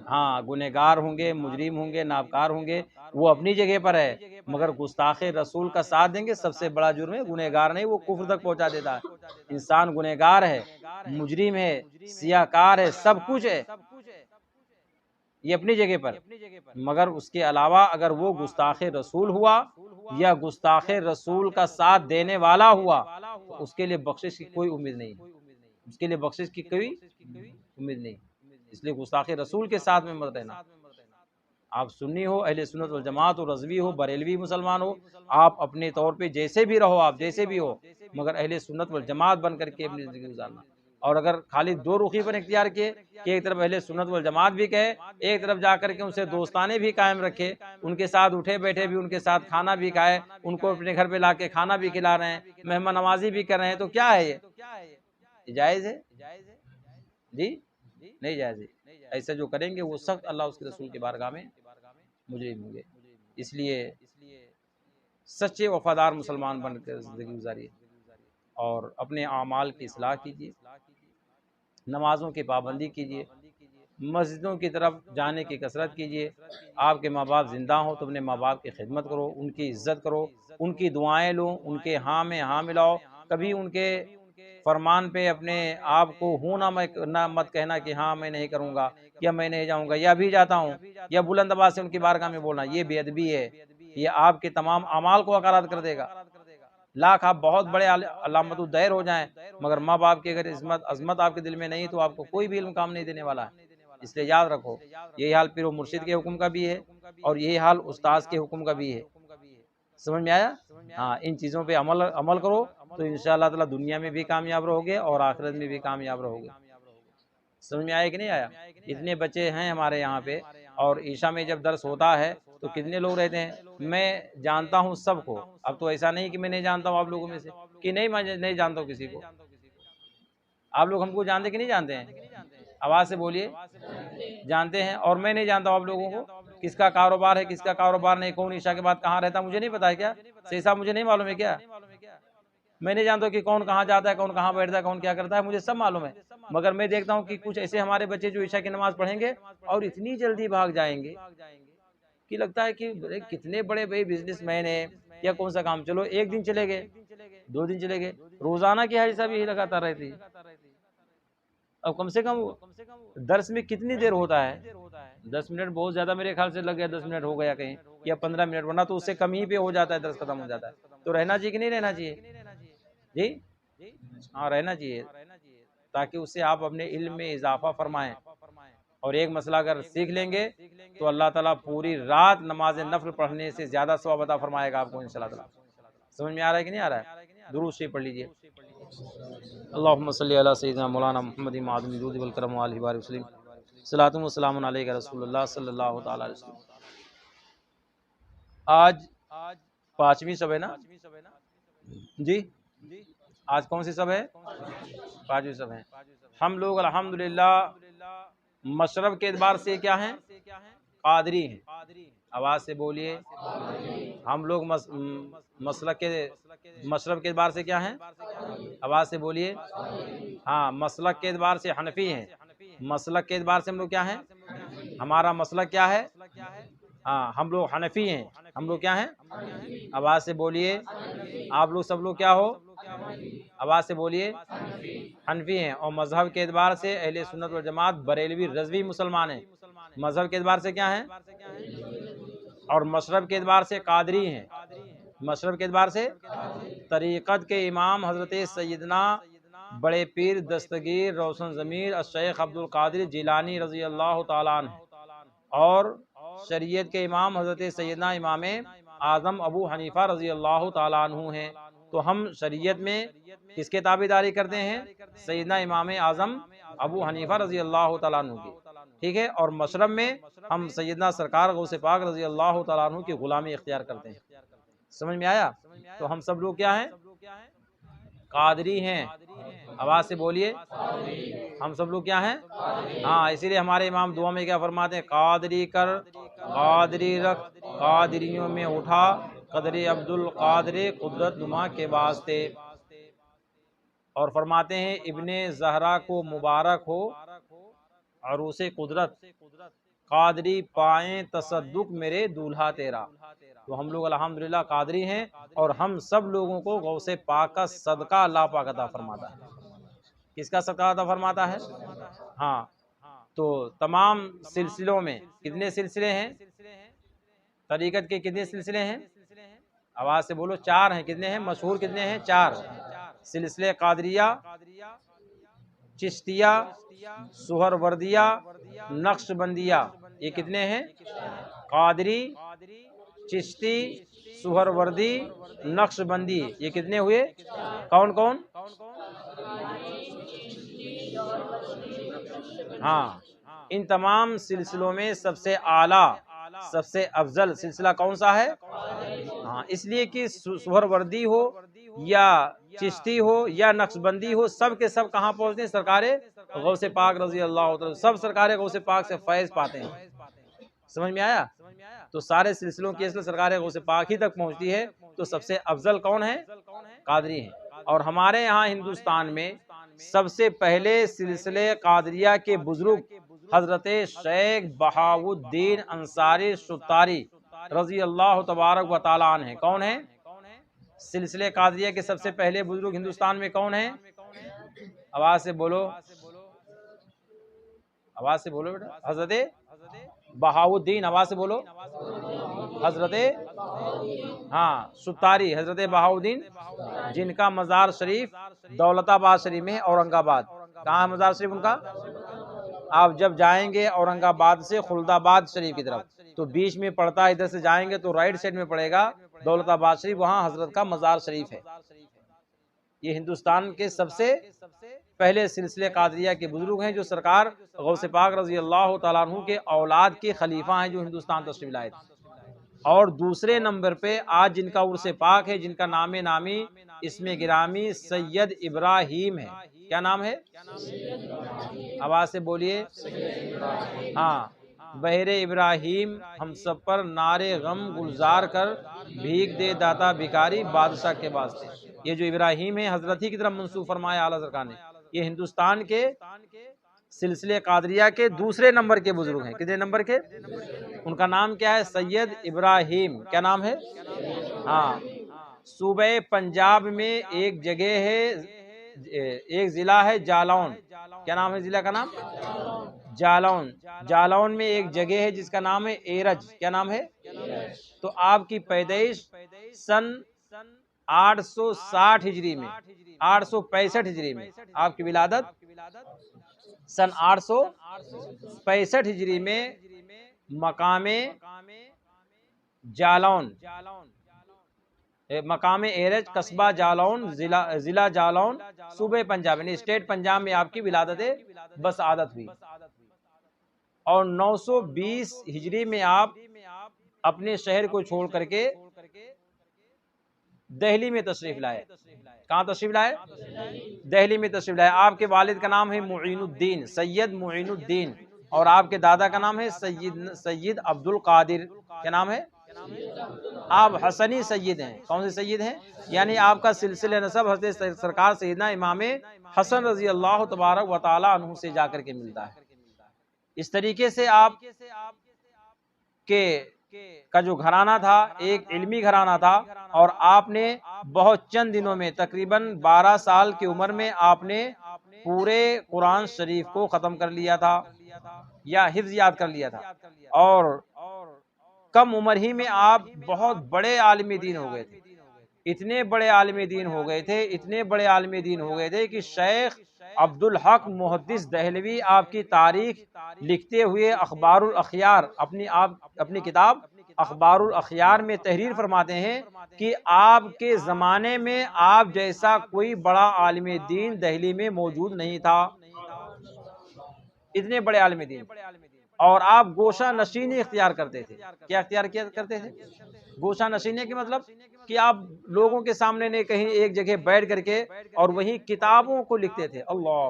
S1: ہاں، گنہگار ہوں گے، مجرم ہوں گے، نابکار ہوں گے، وہ اپنی جگہ پر ہے، مگر گستاخ رسول کا ساتھ دیں گے، سب سے بڑا جرم ہے۔ گنہگار نہیں، وہ کفر تک پہنچا دیتا ہے۔ انسان گنہگار ہے، مجرم ہے، سیاہ کار ہے، سب کچھ ہے یہ اپنی جگہ پر، مگر اس کے علاوہ اگر وہ گستاخ رسول ہوا یا گستاخ رسول کا ساتھ دینے والا ہوا تو اس کے لیے بخشش کی کوئی امید نہیں، اس کے لیے بخشش کی کوئی امید نہیں۔ اس لیے گستاخ رسول کے ساتھ میں مت رہنا۔ آپ سنی ہو، اہل سنت والجماعت ہو، رضوی ہو، بریلوی مسلمان ہو، آپ اپنے طور پہ جیسے بھی رہو، آپ جیسے بھی ہو، مگر اہل سنت والجماعت بن کر کے اپنی زندگی گزارنا۔ اور اگر خالی دو رخی پر اختیار کیے کہ ایک طرف اہل سنت والجماعت بھی کہے، ایک طرف جا کر کے ان سے دوستانے بھی قائم رکھے، ان کے ساتھ اٹھے بیٹھے بھی، ان کے ساتھ کھانا بھی کھائے، ان کو اپنے گھر پہ لا کے کھانا بھی کھلا رہے ہیں، مہمان نوازی بھی کر رہے ہیں، تو کیا ہے یہ جائز ہے؟ جی نہیں جائز ہے۔ ایسا جو کریں گے وہ سخت اللہ اس کے رسول کی بارگاہ میں مجرم ہوں گے۔ اس لیے سچے وفادار مسلمان بن کر زندگی گزاریے اور اپنے اعمال کی اصلاح کیجیے، نمازوں کی پابندی کیجیے، مسجدوں کی طرف جانے کی کثرت کیجیے۔ آپ کے ماں باپ زندہ ہوں تو اپنے ماں باپ کی خدمت کرو، ان کی عزت کرو، ان کی دعائیں لو، ان کے ہاں میں ہاں ملاؤ۔ کبھی ان کے فرمان پہ اپنے آپ کو ہوں نہ مت کہنا کہ ہاں میں نہیں کروں گا، یا میں نہیں جاؤں گا، یا بھی جاتا ہوں، یا بلند آواز سے ان کی بارگاہ میں بولنا، یہ بے ادبی ہے، یہ آپ کے تمام اعمال کو حقارت کر دے گا۔ لاکھ آپ بہت بڑے علامت الدائر ہو جائیں، مگر ماں باپ کی اگر عظمت آپ کے دل میں نہیں تو آپ کو کوئی بھی علم کام نہیں دینے والا ہے۔ اس لیے یاد رکھو، یہی حال پیر و مرشد کے حکم کا بھی ہے اور یہی حال استاذ کے حکم کا بھی ہے۔ سمجھ میں آیا؟ ہاں، ان چیزوں پہ عمل کرو تو انشاءاللہ تعالی دنیا میں بھی کامیاب رہو گے اور آخرت میں بھی کامیاب رہو گے۔ سمجھ میں آیا کہ نہیں آیا؟ اتنے بچے ہیں ہمارے یہاں پہ، اور عشاء میں جب درس ہوتا ہے تو کتنے لوگ رہتے ہیں؟ میں جانتا ہوں سب کو، اب تو ایسا نہیں کہ میں نہیں جانتا ہوں آپ لوگوں میں سے، کہ نہیں جانتا ہوں کسی کو۔ آپ لوگ ہم کو جانتے کہ نہیں جانتے ہیں؟ آواز سے بولیے، جانتے ہیں؟ اور میں نہیں جانتا ہوں آپ لوگوں کو، کس کا کاروبار ہے کس کا کاروبار نہیں، کون عشاء کے بعد کہاں رہتا مجھے نہیں پتا ہے کیا؟ صحیح صاحب مجھے نہیں معلوم ہے کیا؟ میں نہیں جانتا کہ کون کہاں جاتا ہے، کون کہاں بیٹھتا ہے، کون کیا کرتا ہے، مجھے سب معلوم ہے، مگر میں دیکھتا ہوں کہ کچھ ایسے ہمارے بچے جو عشاء کی نماز پڑھیں گے اور اتنی جلدی بھاگ جائیں گے کہ لگتا ہے کہ کتنے بڑے بھائی بزنس مین ہیں یا کون سا کام، چلو ایک دن چلے گئے، 2 دن چلے گئے، روزانہ کی حاجی صاحب یہی لگاتا رہتی ہے۔ اب کم سے کم درس میں کتنی دیر ہوتا ہے؟ 10 منٹ بہت زیادہ میرے خیال سے لگ گیا، 10 منٹ ہو گیا کہیں، یا 15 منٹ، ورنہ تو اس سے کم ہی پہ ہو جاتا ہے، درس ختم ہو جاتا ہے۔ تو رہنا چاہیے کہ نہیں رہنا چاہیے؟ جی ہاں، رہنا چاہیے، تاکہ اس سے آپ اپنے علم میں اضافہ فرمائیں، اور ایک مسئلہ اگر سیکھ لیں گے تو اللہ تعالیٰ پوری رات نماز نفل پڑھنے سے زیادہ ثواب عطا فرمائے گا آپ کو انشاءاللہ تعالیٰ۔ سمجھ میں آ رہا ہے کہ نہیں آ رہا ہے؟ درود شریف پڑھ لیجئے۔ اللہم صلی علی سیدنا مولانا محمد معدن الجود والکرم وآلہ وآلہ وسلم، صلاۃ و سلام علیک رسول اللہ صلی اللہ تعالی علیہ وسلم۔ آج 5ویں شب ہے نا جی؟ آج کون سی شب ہے؟ 5ویں شب ہے۔ ہم لوگ الحمدللہ مشرب کے اعتبار سے کیا ہیں؟ قادری ہیں۔ آواز سے بولیے، ہم لوگ مشرب کے اعتبار سے کیا ہیں؟ آواز سے بولیے، ہاں، مسلک کے اعتبار سے حنفی ہیں۔ مسلک کے اعتبار سے ہم لوگ کیا ہیں؟ ہمارا مسلک کیا ہے؟ ہاں، ہم لوگ حنفی ہیں۔ ہم لوگ کیا ہیں؟ آواز سے بولیے، آپ لوگ سب لوگ کیا ہو؟ آواز سے بولیے، حنفی ہیں۔ اور مذہب کے اعتبار سے اہل سنت والجماعت بریلوی رضوی مسلمان ہیں۔ مذہب کے اعتبار سے کیا ہیں؟ اور مشرب کے اعتبار سے قادری ہیں۔ مشرب کے اعتبار سے طریقت کے امام حضرت سیدنا بڑے پیر دستگیر روشن ضمیر الشیخ عبد القادر جیلانی رضی اللہ تعالیٰ عنہ، اور شریعت کے امام حضرت سیدنا امام اعظم ابو حنیفہ رضی اللہ تعالیٰ عنہ ہیں۔ تو ہم شریعت میں کس کے تابعداری کرتے ہیں؟ سیدنا امام اعظم ابو حنیفہ رضی اللہ تعالیٰ عنہ کی۔ ٹھیک ہے، اور مشرب میں ہم سیدنا سرکار غوث پاک رضی اللہ تعالیٰ عنہ کی غلامی اختیار کرتے ہیں۔ سمجھ میں آیا؟ تو ہم سب لوگ کیا ہیں؟ قادری ہیں، آواز سے بولیے، ہم سب لوگ کیا ہیں؟ ہاں، اسی لیے ہمارے امام دعا میں کیا فرماتے ہیں؟ قادری کر، قادری رکھ، قادریوں میں اٹھا، قدر عبد القادر قدرت نما کے واسطے۔ اور فرماتے ہیں ابن زہرا کو مبارک ہو عروس قدرت، قادری پائیں تصدق میرے دولہا تیرا۔ تو ہم لوگ الحمدللہ قادری ہیں، اور ہم سب لوگوں کو غوث پاک کا صدقہ اللہ پاک عطا فرماتا ہے۔ کس کا صدقہ عطا فرماتا ہے؟ ہاں، تو تمام سلسلوں میں کتنے سلسلے ہیں؟ طریقت کے کتنے سلسلے ہیں؟ آواز سے بولو، 4 ہیں۔ کتنے ہیں؟ مشہور کتنے ہیں؟ 4 سلسلے: قادریہ، چشتیہ، سہر وردیہ، نقش بندیہ۔ یہ کتنے ہیں؟ قادری، چشتی، سہر وردی، نقش بندی۔ یہ کتنے ہوئے؟ کون کون؟ ہاں، ان تمام سلسلوں میں سب سے اعلیٰ، سب سے افضل سلسلہ کون سا ہے؟ ہاں، اس لیے کہ سہر وردی ہو یا چشتی ہو یا نقش بندی ہو، سب کے سب کہاں پہنچتے ہیں؟ سرکار غوث پاک رضی اللہ تعالی، سب سرکار غوث پاک سے فیض پاتے ہیں۔ سمجھ میں آیا؟ تو سارے سلسلوں کی اصل سرکار غوث پاک ہی تک پہنچتی ہے۔ تو سب سے افضل کون ہے؟ قادری ہیں۔ اور ہمارے یہاں ہندوستان میں سب سے پہلے سلسلے قادریہ کے بزرگ حضرت شیخ بہاؤالدین انصاری ستاری رضی اللہ تبارک و تعالیٰ عنہ ہیں۔ کون ہیں؟ سلسلے قادریہ کے سب سے پہلے بزرگ ہندوستان میں کون ہیں؟ آواز سے بولو، آواز سے بولو بیٹا۔ حضرت بہاؤالدین، آواز سے بولو، حضرت ہاں ستاری، حضرت بہاؤالدین، جن کا مزار شریف دولت آباد شریف میں ہے، اورنگ آباد۔ کہاں ہے مزار شریف ان کا؟ آپ جب جائیں گے اورنگ آباد سے خلد آباد شریف کی طرف، تو بیچ میں پڑتا ہے، ادھر سے جائیں گے تو رائٹ سائڈ میں پڑے گا دولت آباد شریف، وہاں حضرت کا مزار شریف ہے۔ یہ ہندوستان کے سب سے پہلے سلسلے قادریہ کے بزرگ ہیں، جو سرکار غوث پاک رضی اللہ تعالیٰ عنہ کے اولاد کے خلیفہ ہیں، جو ہندوستان تشریف لائے تھے۔ اور دوسرے نمبر پہ آج جن کا عرس پاک ہے، جن کا نام نامی اسم گرامی سید ابراہیم ہے۔ کیا نام ہے؟ آواز سے بولیے، ہاں، بحر ابراہیم ہم سب پر نعرے غم گلزار کر، بھیگ دے داتا بھکاری بادشاہ کے واسطے۔ یہ جو ابراہیم ہے، حضرت ہی کی طرف منسوب فرمایا اعلیٰ سرکار نے۔ یہ ہندوستان کے سلسلے قادریہ کے دوسرے نمبر کے بزرگ ہیں۔ کتنے نمبر کے؟ ان کا نام کیا ہے؟ سید ابراہیم۔ کیا نام ہے؟ ہاں، صوبہ پنجاب میں ایک جگہ ہے، ایک ضلع ہے جالون۔ کیا نام ہے ضلع کا نام؟ جالون۔ جالون میں ایک جگہ ہے جس کا نام ہے ایرج۔ کیا نام ہے؟ تو آپ کی پیدائش سن 860 ہجری میں، 865 ہجری میں آپ کی ولادت سن 865 ہجری میں مقام جالون، مقام ایرج، قصبہ جالون، ضلع جالون، صوبہ پنجاب یعنی اسٹیٹ پنجاب میں آپ کی ولادت بس عادت ہوئی۔ اور 920 ہجری میں آپ اپنے شہر کو چھوڑ کر کے دہلی میں تشریف لائے۔ کہاں تشریف لائے؟ دہلی میں تشریف لائے۔ آپ کے والد کا نام ہے معین الدین، سید معین الدین، اور آپ کے دادا کا نام ہے سید عبد القادر۔ کیا نام ہے؟ آپ حسنی سید ہیں۔ کون سے سید ہیں؟ یعنی آپ کا سلسلہ نسب حضرت سرکار سیدنا امام حسن رضی اللہ تبارک و تعالیٰ عنہ سے جا کر کے ملتا ہے۔ اس طریقے سے آپ کے کا جو گھرانہ تھا ایک علمی گھرانہ تھا، اور آپ نے بہت چند دنوں میں تقریباً 12 سال کی عمر میں آپ نے پورے قرآن شریف کو ختم کر لیا تھا یا حفظ یاد کر لیا تھا، اور کم عمر ہی میں آپ بہت بڑے عالم دین ہو گئے تھے۔ اتنے بڑے عالم دین ہو گئے تھے، اتنے بڑے عالم دین ہو گئے تھے کہ شیخ عبد الحق محدث دہلوی آپ کی تاریخ لکھتے ہوئے اخبار الاخیار اپنی کتاب اخبار الاخیار میں تحریر فرماتے ہیں کہ آپ کے زمانے میں آپ جیسا کوئی بڑا عالم دین دہلی میں موجود نہیں تھا۔ اتنے بڑے عالم دین، اور آپ گوشہ نشینی اختیار کرتے تھے۔ کیا اختیار کرتے تھے؟ گوشہ نشینی کے مطلب کہ آپ لوگوں کے سامنے نہیں، کہیں ایک جگہ بیٹھ کر کے اور وہیں کتابوں کو لکھتے تھے۔ اللہ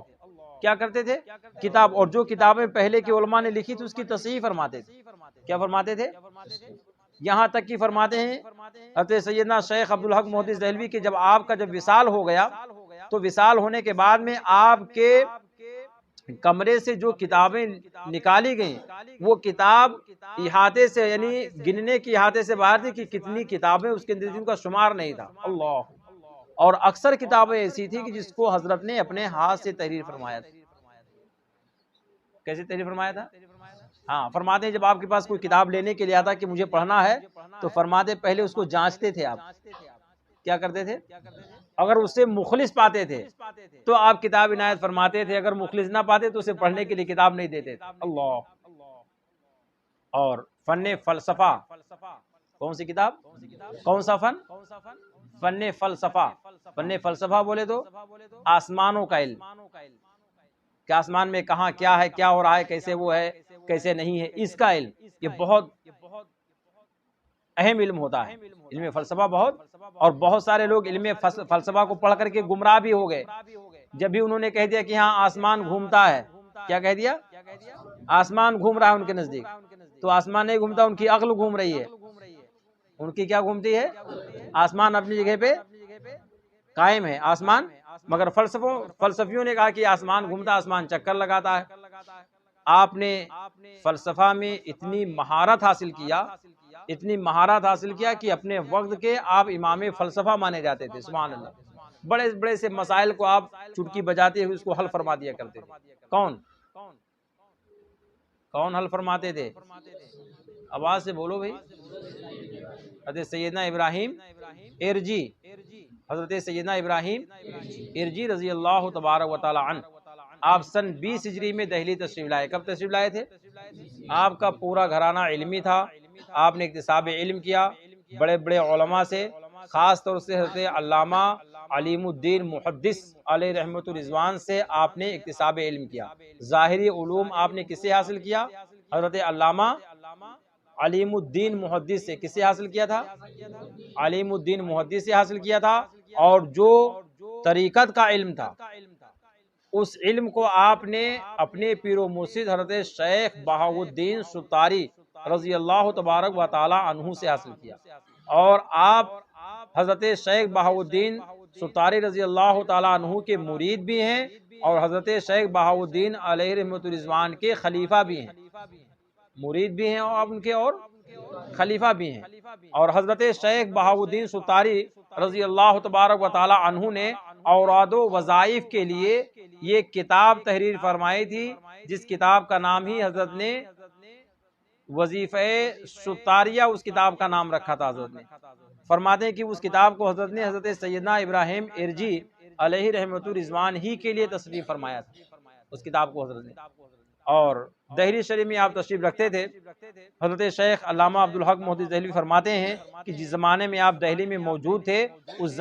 S1: کیا کرتے تھے؟ کتاب، اور جو کتابیں پہلے کے علماء نے لکھی تھی اس کی تصحیح فرماتے تھے۔ کیا فرماتے تھے؟ یہاں تک کہ فرماتے ہیں حضرت سیدنا شیخ عبدالحق محدث دہلوی کہ جب آپ کا جب وصال ہو گیا تو وصال ہونے کے بعد میں آپ کے کمرے سے جو کتابیں نکالی گئیں وہ کتاب احاطے سے، یعنی گننے کی احاطے سے باہر تھی کہ کتنی کتابیں اس کے اندر، جن کا شمار نہیں تھا۔ اللہ، اور اکثر کتابیں ایسی تھی کہ جس کو حضرت نے اپنے ہاتھ سے تحریر فرمایا تھا۔ کیسے تحریر فرمایا تھا؟ ہاں، فرماتے ہیں جب آپ کے پاس کوئی کتاب لینے کے لیے آتا کہ مجھے پڑھنا ہے تو فرماتے پہلے اس کو جانچتے تھے۔ آپ کیا کرتے تھے؟ اگر اس سے مخلص پاتے تھے تو آپ کتاب عنایت فرماتے تھے، اگر مخلص نہ پاتے تو اسے پڑھنے کے لیے کتاب نہیں دیتے تھے۔ اللہ، اور فن فلسفہ، کون سی کتاب؟ کون سا فن؟ فن فلسفہ۔ فن فلسفہ بولے تو آسمانوں کا علم، کہ آسمان میں کہاں کیا ہے، کیا ہو رہا ہے، کیسے وہ ہے، کیسے نہیں ہے، اس کا علم، یہ بہت اہم علم ہوتا ہے۔ علم فلسفہ بہت، اور بہت سارے لوگ علم فلسفہ کو پڑھ کر کے گمراہ بھی ہو گئے جب بھی انہوں نے کہہ دیا کہ ہاں آسمان گھومتا ہے۔ کیا کہہ دیا؟ آسمان گھوم رہا ہے ان کے نزدیک، تو آسمان نہیں گھومتا، ان کی عقل گھوم رہی ہے۔ ان کی کیا گھومتی ہے؟ آسمان اپنی جگہ پہ قائم ہے آسمان، مگر فلسفیوں نے کہا کہ آسمان گھومتا، آسمان چکر لگاتا ہے۔ آپ نے فلسفہ میں اتنی مہارت حاصل کیا، اتنی مہارت حاصل کیا کہ اپنے وقت کے آپ امام فلسفہ مانے جاتے تھے۔ سبحان اللہ، بڑے بڑے سے مسائل کو آپ چٹکی بجاتے ہوئے اس کو حل فرما دیا کرتے تھے۔ کون حل فرماتے تھے؟ آواز سے بولو بھائی۔ حضرت سیدنا ابراہیم ارجی، حضرت سیدنا ابراہیم ارجی رضی اللہ تبارک و تعالی عنہ، آپ سن 20 ہجری میں دہلی تشریف لائے۔ کب تشریف لائے تھے؟ آپ کا پورا گھرانہ علمی تھا، آپ نے اکتساب علم کیا بڑے بڑے علماء سے، خاص طور سے حضرت علامہ علیم الدین محدث علیہ رحمت الرضوان سے آپ نے اکتساب علم کیا۔ ظاہری علوم آپ نے کس سے حاصل کیا؟ حضرت علامہ علیم الدین محدث سے۔ کس سے حاصل کیا تھا؟ علیم الدین محدث سے حاصل کیا تھا۔ اور جو طریقت کا علم تھا اس علم کو آپ نے اپنے پیر و مرشد حضرت شیخ بہاؤالدین ستاری رضی اللہ تبارک و تعالی عنہ سے حاصل کیا۔ اور آپ حضرت شیخ بہاؤالدین ستاری رضی اللہ تعالی عنہ کے مرید بھی ہیں، اور حضرت شیخ بہاؤالدین علیہ رحمت الرضوان کے خلیفہ بھی ہیں۔ مرید بھی ہیں اور ان کے اور خلیفہ بھی ہیں۔ اور حضرت شیخ بہاؤالدین ستاری رضی اللہ تبارک و تعالی عنہ نے اوراد و وظائف کے لیے یہ کتاب تحریر فرمائی تھی، جس کتاب کا نام ہی حضرت نے وظیفہ ستاریہ، اس کتاب کا نام رکھا تھا حضرت نے۔ فرماتے ہیں کہ اس کتاب کو حضرت نے حضرت سیدنا ابراہیم ارجی علیہ رحمت الرضوان ہی کے لیے تصریف فرمایا تھا اس کتاب کو حضرت نے۔ اور دہلی شریف میں آپ تشریف رکھتے تھے۔ حضرت شیخ علامہ عبدالحق محدث دہلوی فرماتے ہیں کہ جس زمانے میں آپ دہلی میں موجود تھے، اس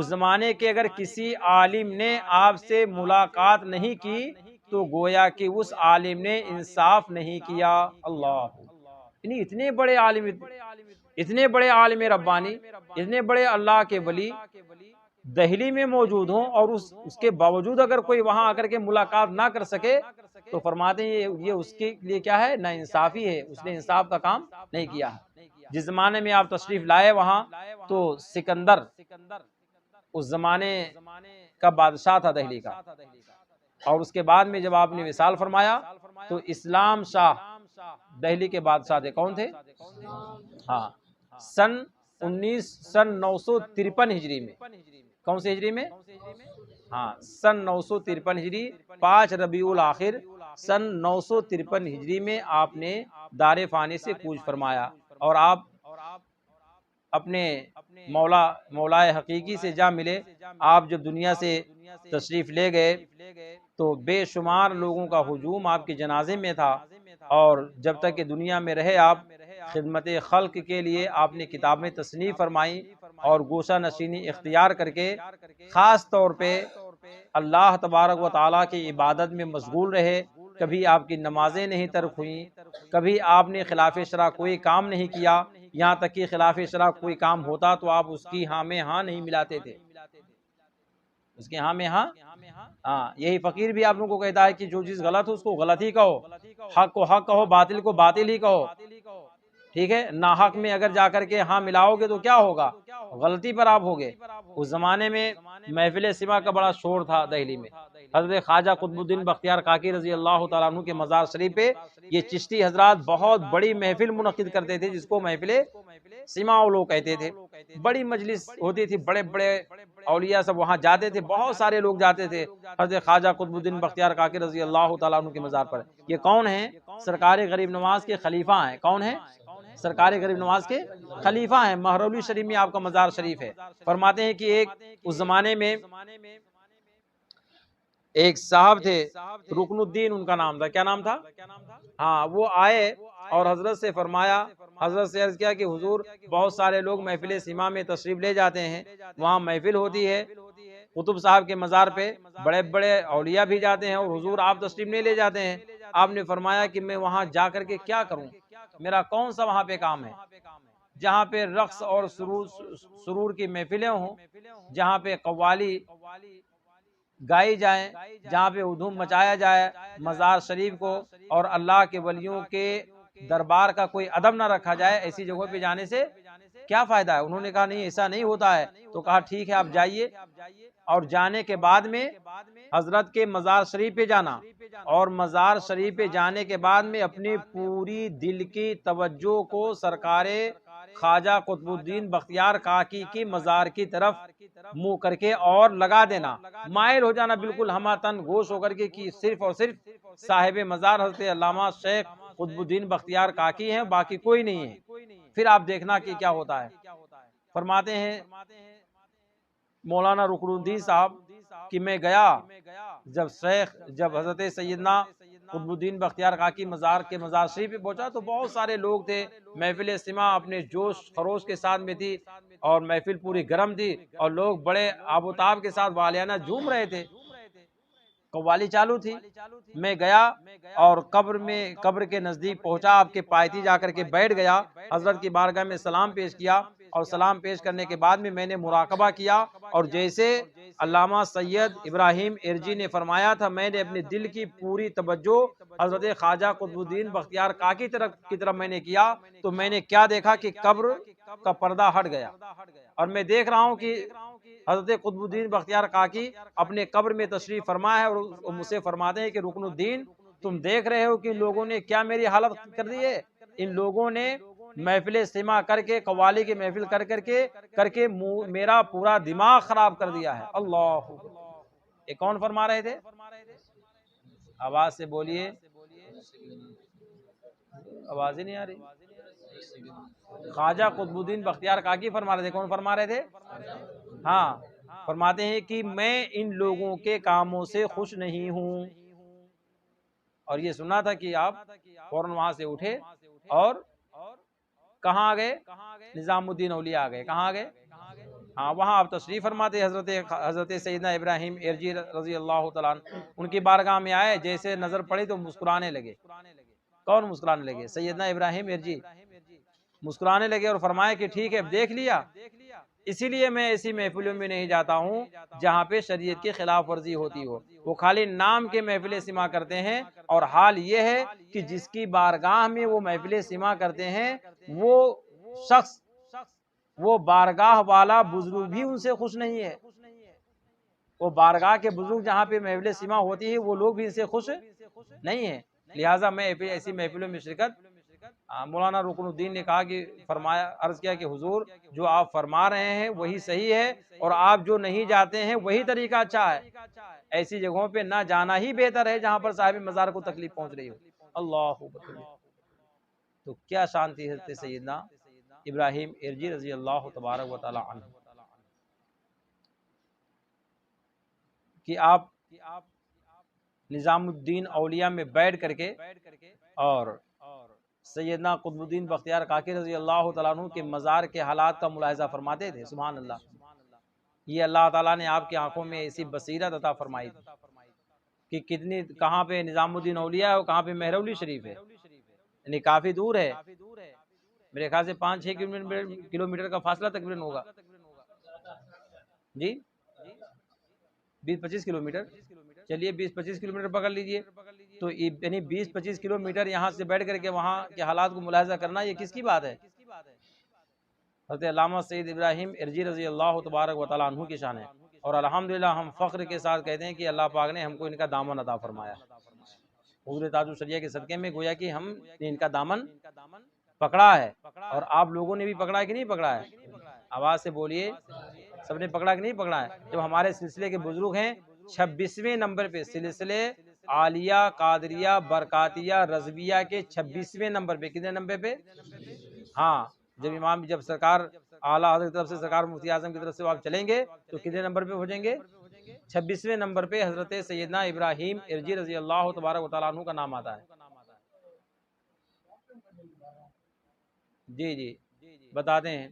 S1: زمانے کے اگر کسی عالم نے آپ سے ملاقات نہیں کی تو گویا کہ اس عالم نے انصاف نہیں کیا۔ اللہ، یعنی اتنے بڑے عالم ربانی، اتنے بڑے اللہ کے ولی دہلی میں موجود ہوں، اور اس کے باوجود اگر کوئی وہاں آ کر کے ملاقات نہ کر سکے تو فرماتے ہیں یہ اس کے لیے کیا ہے؟ نا انصافی ہے، اس نے انصاف کا کام نہیں کیا ہے۔ جس زمانے میں آپ تشریف لائے وہاں تو سکندر اس زمانے کا بادشاہ تھا دہلی کا، اور اس کے بعد میں جب آپ نے وصال فرمایا تو اسلام شاہ دہلی کے بادشاہ تھے۔ کون تھے؟ ہاں، سن 953 ہجری میں۔ کون سی ہجری میں؟ ہاں، سن 953 ہجری 5 ربیع الاخر سن 953 ہجری میں آپ نے دار فانی سے کوچ فرمایا، اور آپ اپنے مولا حقیقی سے جا ملے۔ آپ جب دنیا سے تشریف لے گئے تو بے شمار لوگوں کا ہجوم آپ کے جنازے میں تھا، اور جب تک کہ دنیا میں رہے آپ خدمت خلق کے لیے آپ نے کتابیں تصنیف فرمائیں، اور گوشہ نشینی اختیار کر کے خاص طور پہ اللہ تبارک و تعالیٰ کی عبادت میں مشغول رہے، کبھی آپ کی نمازیں نہیں ترک ہوئیں، کبھی آپ نے خلاف شرع کوئی کام نہیں کیا، یہاں تک کہ خلاف شرع کوئی کام ہوتا تو آپ اس کی ہاں میں ہاں نہیں ملاتے تھے، اس کے ہاں میں ہاں۔ یہی فقیر بھی آپ لوگوں کو کہتا ہے کہ جو چیز غلط ہو اس کو غلط ہی کہو، حق کو حق کہو، باطل کو باطل ہی کہو، ٹھیک ہے۔ ناحق میں اگر جا کر کے ہاں ملاؤ گے تو کیا ہوگا؟ غلطی پر آپ ہوگے۔ اس زمانے میں محفل سما کا بڑا شور تھا دہلی میں۔ حضرت خواجہ قطب الدین بختیار کاکی رضی اللہ تعالیٰ عنہ کے مزار شریف پہ یہ چشتی حضرات بہت بڑی محفل منعقد کرتے تھے، جس کو محفل سما لوگ کہتے تھے۔ بڑی مجلس ہوتی تھی، بڑے بڑے اولیاء سب وہاں جاتے تھے، بہت سارے لوگ جاتے تھے حضرت خواجہ قطب الدین بختیار کاکی رضی اللہ تعالیٰ عنہ کے مزار پر۔ یہ کون ہیں؟ سرکار غریب نواز کے خلیفہ ہیں۔ کون ہیں؟ سرکار غریب نواز کے خلیفہ ہیں۔ مہرولی شریف میں آپ کا مزار شریف ہے۔ فرماتے ہیں کہ ایک اس زمانے میں ایک صاحب تھے، رکن الدین ان کا نام تھا۔ کیا نام تھا؟ وہ آئے اور حضرت سے فرمایا، حضرت سے عرض کیا کہ حضور بہت سارے لوگ محفل سما میں تشریف لے جاتے ہیں، وہاں محفل ہوتی ہے قطب صاحب کے مزار پہ، بڑے بڑے اولیاء بھی جاتے ہیں، اور حضور آپ تشریف نہیں لے جاتے ہیں۔ آپ نے فرمایا کہ میں وہاں جا کر کے کیا کروں، میرا کون سا وہاں پہ کام ہے؟ جہاں پہ رقص اور سرور کی محفلیں ہوں، جہاں پہ قوالی گائی جائیں، جہاں پہ ہدوم مچایا جائے مزار شریف کو، اور اللہ کے ولیوں کے دربار کا کوئی ادب نہ رکھا جائے، ایسی جگہوں پہ جانے سے کیا فائدہ ہے؟ انہوں نے کہا نہیں ایسا نہیں ہوتا ہے۔ تو کہا ٹھیک ہے آپ جائیے، اور جانے کے بعد میں حضرت کے مزار شریف پہ جانا، اور مزار شریف پہ جانے کے بعد میں اپنی پوری دل کی توجہ کو سرکار خواجہ قطب الدین بختیار کاکی کی مزار کی طرف منہ کر کے اور لگا دینا، مائل ہو جانا بالکل ہماتن گوش ہو کر کے کہ صرف اور صرف صاحب مزار حضرت علامہ شیخ قطب الدین بختیار کاکی ہیں، باقی کوئی نہیں ہے۔ پھر آپ دیکھنا کہ کیا ہوتا ہے۔ فرماتے ہیں مولانا رکن الدین صاحب کہ میں گیا، جب حضرت سیدنا قطب الدین بختیار کاکی مزار کے مزار شریف پہ پہنچا تو بہت سارے لوگ تھے، محفل سما اپنے جوش خروش کے ساتھ میں تھی، اور محفل پوری گرم تھی، اور لوگ بڑے آب و تاب کے ساتھ والیانہ جھوم رہے تھے، قوالی چالو تھی۔ میں گیا اور قبر کے نزدیک پہنچا، آپ کے پایتی جا کر کے بیٹھ گیا، حضرت کی بارگاہ میں سلام پیش کیا، اور سلام پیش کرنے کے بعد میں نے مراقبہ کیا، اور جیسے علامہ سید ابراہیم ارجی نے فرمایا تھا، میں نے اپنے دل کی پوری توجہ حضرت خواجہ قطب الدین بختیار کاکی کی طرف میں نے کیا، تو میں نے کیا دیکھا کہ قبر کا پردہ ہٹ گیا، اور میں دیکھ رہا ہوں کہ حضرت قطب الدین بختیار کاکی اپنے قبر میں تشریف فرما ہے، اور مجھ سے فرماتے ہیں کہ رکن الدین تم دیکھ رہے ہو کہ ان لوگوں نے کیا میری حالت کر دی ہے؟ ان لوگوں نے محفل سما کر کے، قوالی کی محفل کر کے میرا پورا دماغ خراب کر دیا ہے۔ اللہ، یہ کون فرما رہے تھے؟ آواز سے بولیے، آواز ہی نہیں آ رہی۔ خواجہ قطب الدین بختیار کاکی فرما رہے تھے۔ کون فرما رہے تھے؟ فرماتے ہیں کہ میں ان لوگوں کے کاموں سے خوش نہیں ہوں، اور یہ سنا تھا کہ آپ فوراً وہاں سے اٹھے اور کہاں آ گئے؟ نظام الدین اولیاء آ گئے۔ کہاں آ گئے؟ وہاں آپ تشریف فرماتے حضرت سیدنا ابراہیم ارجی رضی اللہ تعالیٰ عنہ ان کی بارگاہ میں آئے، جیسے نظر پڑی تو مسکرانے لگے۔ کون مسکرانے لگے؟ سیدنا ابراہیم ارجی مسکرانے لگے اور فرمائے کہ ٹھیک ہے دیکھ لیا، اسی لیے میں ایسی محفلوں میں نہیں جاتا ہوں جہاں پہ شریعت کی خلاف ورزی ہوتی ہو۔ وہ خالی نام کے محفل سما کرتے ہیں، اور حال یہ ہے کہ جس کی بارگاہ میں وہ محفل سما کرتے ہیں وہ شخص، وہ بارگاہ والا بزرگ بھی ان سے خوش نہیں ہے۔ وہ بارگاہ کے بزرگ جہاں پہ محفل سما ہوتی ہے وہ لوگ بھی ان سے خوش نہیں ہیں، لہٰذا میں ایسی محفلوں میں شرکت۔ مولانا رکن الدین نے کہا کہ عرض کیا کہ حضور جو آپ فرما رہے ہیں وہی صحیح ہے، اور آپ جو نہیں جاتے ہیں وہی طریقہ اچھا ہے، ایسی جگہوں پہ نہ جانا ہی بہتر ہے جہاں پر صاحب مزار کو تکلیف پہنچ رہی ہو۔ اللہ اکبر۔ تو کیا شان تھی حضرت سیدنا ابراہیم ارجی رضی اللہ تبارک و تعالی عنہ کہ آپ نظام الدین اولیاء میں بیٹھ کر کے اور سیدنا قطب الدین بختیار کاکی رضی اللہ تعالیٰ عنہ کے مزار کے حالات کا ملاحظہ فرماتے تھے۔ سبحان اللہ، یہ اللہ تعالیٰ نے آپ کی آنکھوں میں ایسی بصیرت عطا فرمائی تھی کہ کتنی کہاں پہ نظام الدین اولیاء ہے اور کہاں پہ مہرولی شریف ہے، یعنی کافی دور ہے، میرے خیال سے 5-6 کلومیٹر کا فاصلہ تقریباً ہوگا جی، 20-25 کلومیٹر، چلیے 20-25 کلومیٹر پکڑ لیجئے، تو یعنی 20-25 کلومیٹر یہاں سے بیٹھ کر کے وہاں کے حالات کو ملاحظہ کرنا یہ کس کی بات ہے؟ حضرت علامہ سید ابراہیم ارجی رضی اللہ تبارک و تعالیٰ عنہ کی شان ہے، اور الحمدللہ ہم فخر کے ساتھ کہتے ہیں کہ اللہ پاک نے ہم کو ان کا دامن عطا فرمایا، حضور تاج الشریعہ کے صدقے میں گویا کہ ہم نے ان کا دامن پکڑا ہے، اور آپ لوگوں نے بھی پکڑا ہے کہ نہیں پکڑا ہے؟ آواز سے بولیے، سب نے پکڑا کہ نہیں پکڑا ہے؟ جب ہمارے سلسلے کے بزرگ ہیں 26ویں نمبر پہ، سلسلے عالیہ قادریہ برکاتیہ رضویہ کے 26ویں نمبر پہ، کتنے نمبر پہ؟ ہاں، جب سرکار اعلیٰ حضرت کی طرف سے سرکار مفتی اعظم کی طرف سے آپ چلیں گے تو کتنے نمبر پہ پہنچیں گے؟ 26ویں نمبر پہ حضرت سیدنا ابراہیم ارجی رضی اللہ تبارک و تعالیٰ عنہ کا نام آتا ہے۔ جی بتاتے ہیں،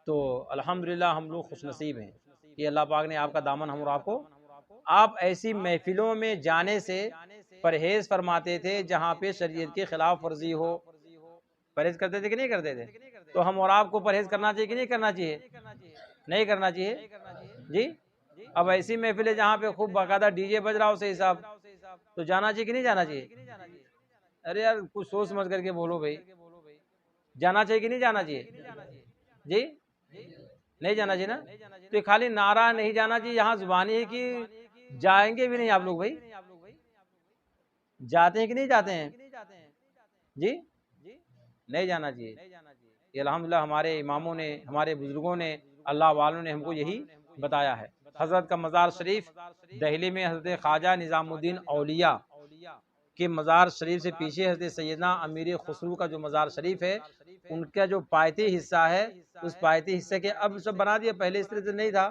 S1: تو الحمدللہ ہم لوگ خوش نصیب ہیں کہ اللہ پاک نے آپ کا دامن ہم اور آپ کو، آپ ایسی محفلوں میں جانے سے پرہیز فرماتے تھے جہاں پہ شریعت کی خلاف ورزی ہو، پرہیز کرتے تھے کہ نہیں کرتے تھے؟ تو ہم اور آپ کو پرہیز کرنا چاہیے کہ نہیں کرنا چاہیے؟ نہیں کرنا چاہیے جی۔ اب ایسی محفلیں جہاں پہ خوب باقاعدہ ڈی جے بج رہا ہو صحیح صاحب، تو جانا چاہیے کہ نہیں جانا چاہیے؟ ارے یار کچھ سوچ سمجھ کر کے بولو بھائی، جانا چاہیے کہ نہیں جانا چاہیے جی؟ نہیں جانا چاہیے نا؟ تو یہ خالی نعرہ نہیں جانا چاہیے، یہاں زبانی ہے کہ جائیں گے بھی نہیں آپ لوگ بھائی؟ جاتے ہیں کہ نہیں جاتے ہیں جی؟ نہیں جانا چاہیے۔ یہ الحمدللہ ہمارے اماموں نے، ہمارے بزرگوں نے، اللہ والوں نے ہم کو یہی بتایا ہے۔ حضرت کا مزار شریف دہلی میں حضرت خواجہ نظام الدین اولیاء کے مزار شریف سے پیچھے حضرت سیدنا امیر خسرو کا جو مزار شریف ہے، ان کا جو پایتی حصہ ہے، اس پایتی حصے کے اب سب بنا دیا، پہلے اس طرح سے نہیں تھا،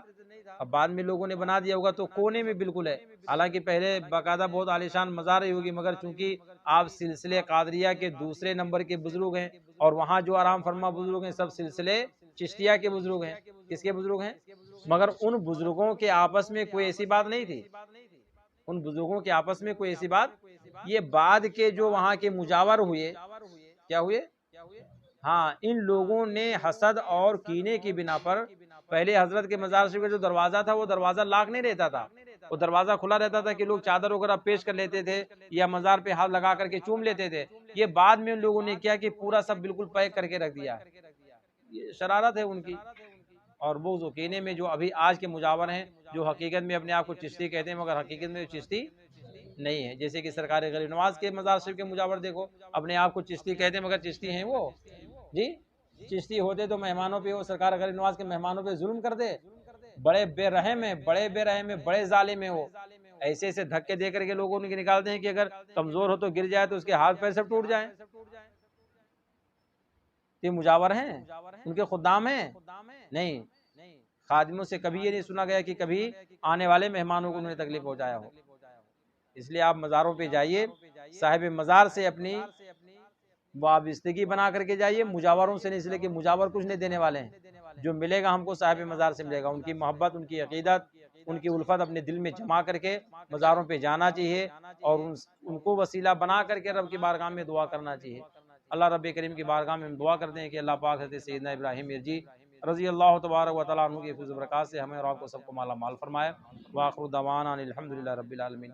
S1: اب بعد میں لوگوں نے بنا دیا ہوگا، تو کونے میں بالکل ہے، حالانکہ پہلے باقاعدہ بہت عالیشان مزار ہی ہوگی، مگر چونکہ آپ سلسلے قادریہ کے دوسرے نمبر کے بزرگ ہیں، اور وہاں جو آرام فرما بزرگ ہیں سب سلسلے چشتیہ کے بزرگ ہیں۔ کس کے بزرگ ہیں؟ مگر ان بزرگوں کے آپس میں کوئی ایسی بات نہیں تھی، ان بزرگوں کے آپس میں کوئی ایسی بات، یہ بعد کے جو وہاں کے مجاور ہوئے، کیا ہوئے؟ ہاں، ان لوگوں نے حسد اور کینے کی بنا پر، پہلے حضرت کے مزار شریف کا جو دروازہ تھا وہ دروازہ لاک نہیں رہتا تھا، وہ دروازہ کھلا رہتا تھا کہ لوگ چادر وغیرہ پیش کر لیتے تھے یا مزار پہ ہاتھ لگا کر کے چوم لیتے تھے۔ یہ بعد میں ان لوگوں نے کیا کہ پورا سب بالکل پیک کر کے رکھ دیا، یہ شرارت ہے ان کی، اور بغض و کینے میں جو ابھی آج کے مجاور ہیں، جو حقیقت میں اپنے آپ کو چشتی کہتے ہیں مگر حقیقت میں چشتی نہیں ہے، جیسے کہ سرکار غریب نواز کے مزار شریف کے مجاور دیکھو، اپنے آپ کو چشتی کہتے ہیں مگر چشتی ہیں وہ جی؟ چشتی ہوتے تو مہمانوں پہ، وہ سرکار غریب نواز کے مہمانوں پہ ظلم کر دے، بڑے بے رحم ہیں، بڑے ظالم ہیں، وہ ایسے ایسے دھکے دے کر کے لوگوں نے نکالتے ہیں کہ اگر کمزور ہو تو گر جائے تو اس کے ہاتھ پیر سب ٹوٹ جائیں۔ یہ مجاور ہیں، ان کے خدام ہیں؟ نہیں، خادموں سے کبھی یہ نہیں سنا گیا کہ کبھی آنے والے مہمانوں کو انہوں نے تکلیف پہنچایا ہو۔ اس لیے آپ مزاروں پہ جائیے، صاحب مزار سے اپنی وابستگی بنا کر کے جائیے، مجاوروں سے نہیں، اس لیے کہ مجاور کچھ نہیں دینے والے ہیں، جو ملے گا ہم کو صاحب مزار سے ملے گا، ان کی محبت، ان کی عقیدت، ان کی الفت اپنے دل میں جمع کر کے مزاروں پہ جانا چاہیے، اور ان کو وسیلہ بنا کر کے رب کی بارگاہ میں دعا کرنا چاہیے۔ اللہ رب کریم کی بارگاہ میں ہم دعا کرتے ہیں کہ اللہ پاک حضرت سیدنا ابراہیم ارجی رضی اللہ تبارک و تعالیٰ عنہ کی فضل و برکات سے ہمیں اور آپ کو سب کو مالا مال فرمائے۔ وآخر دعوانا الحمدللہ رب العالمین۔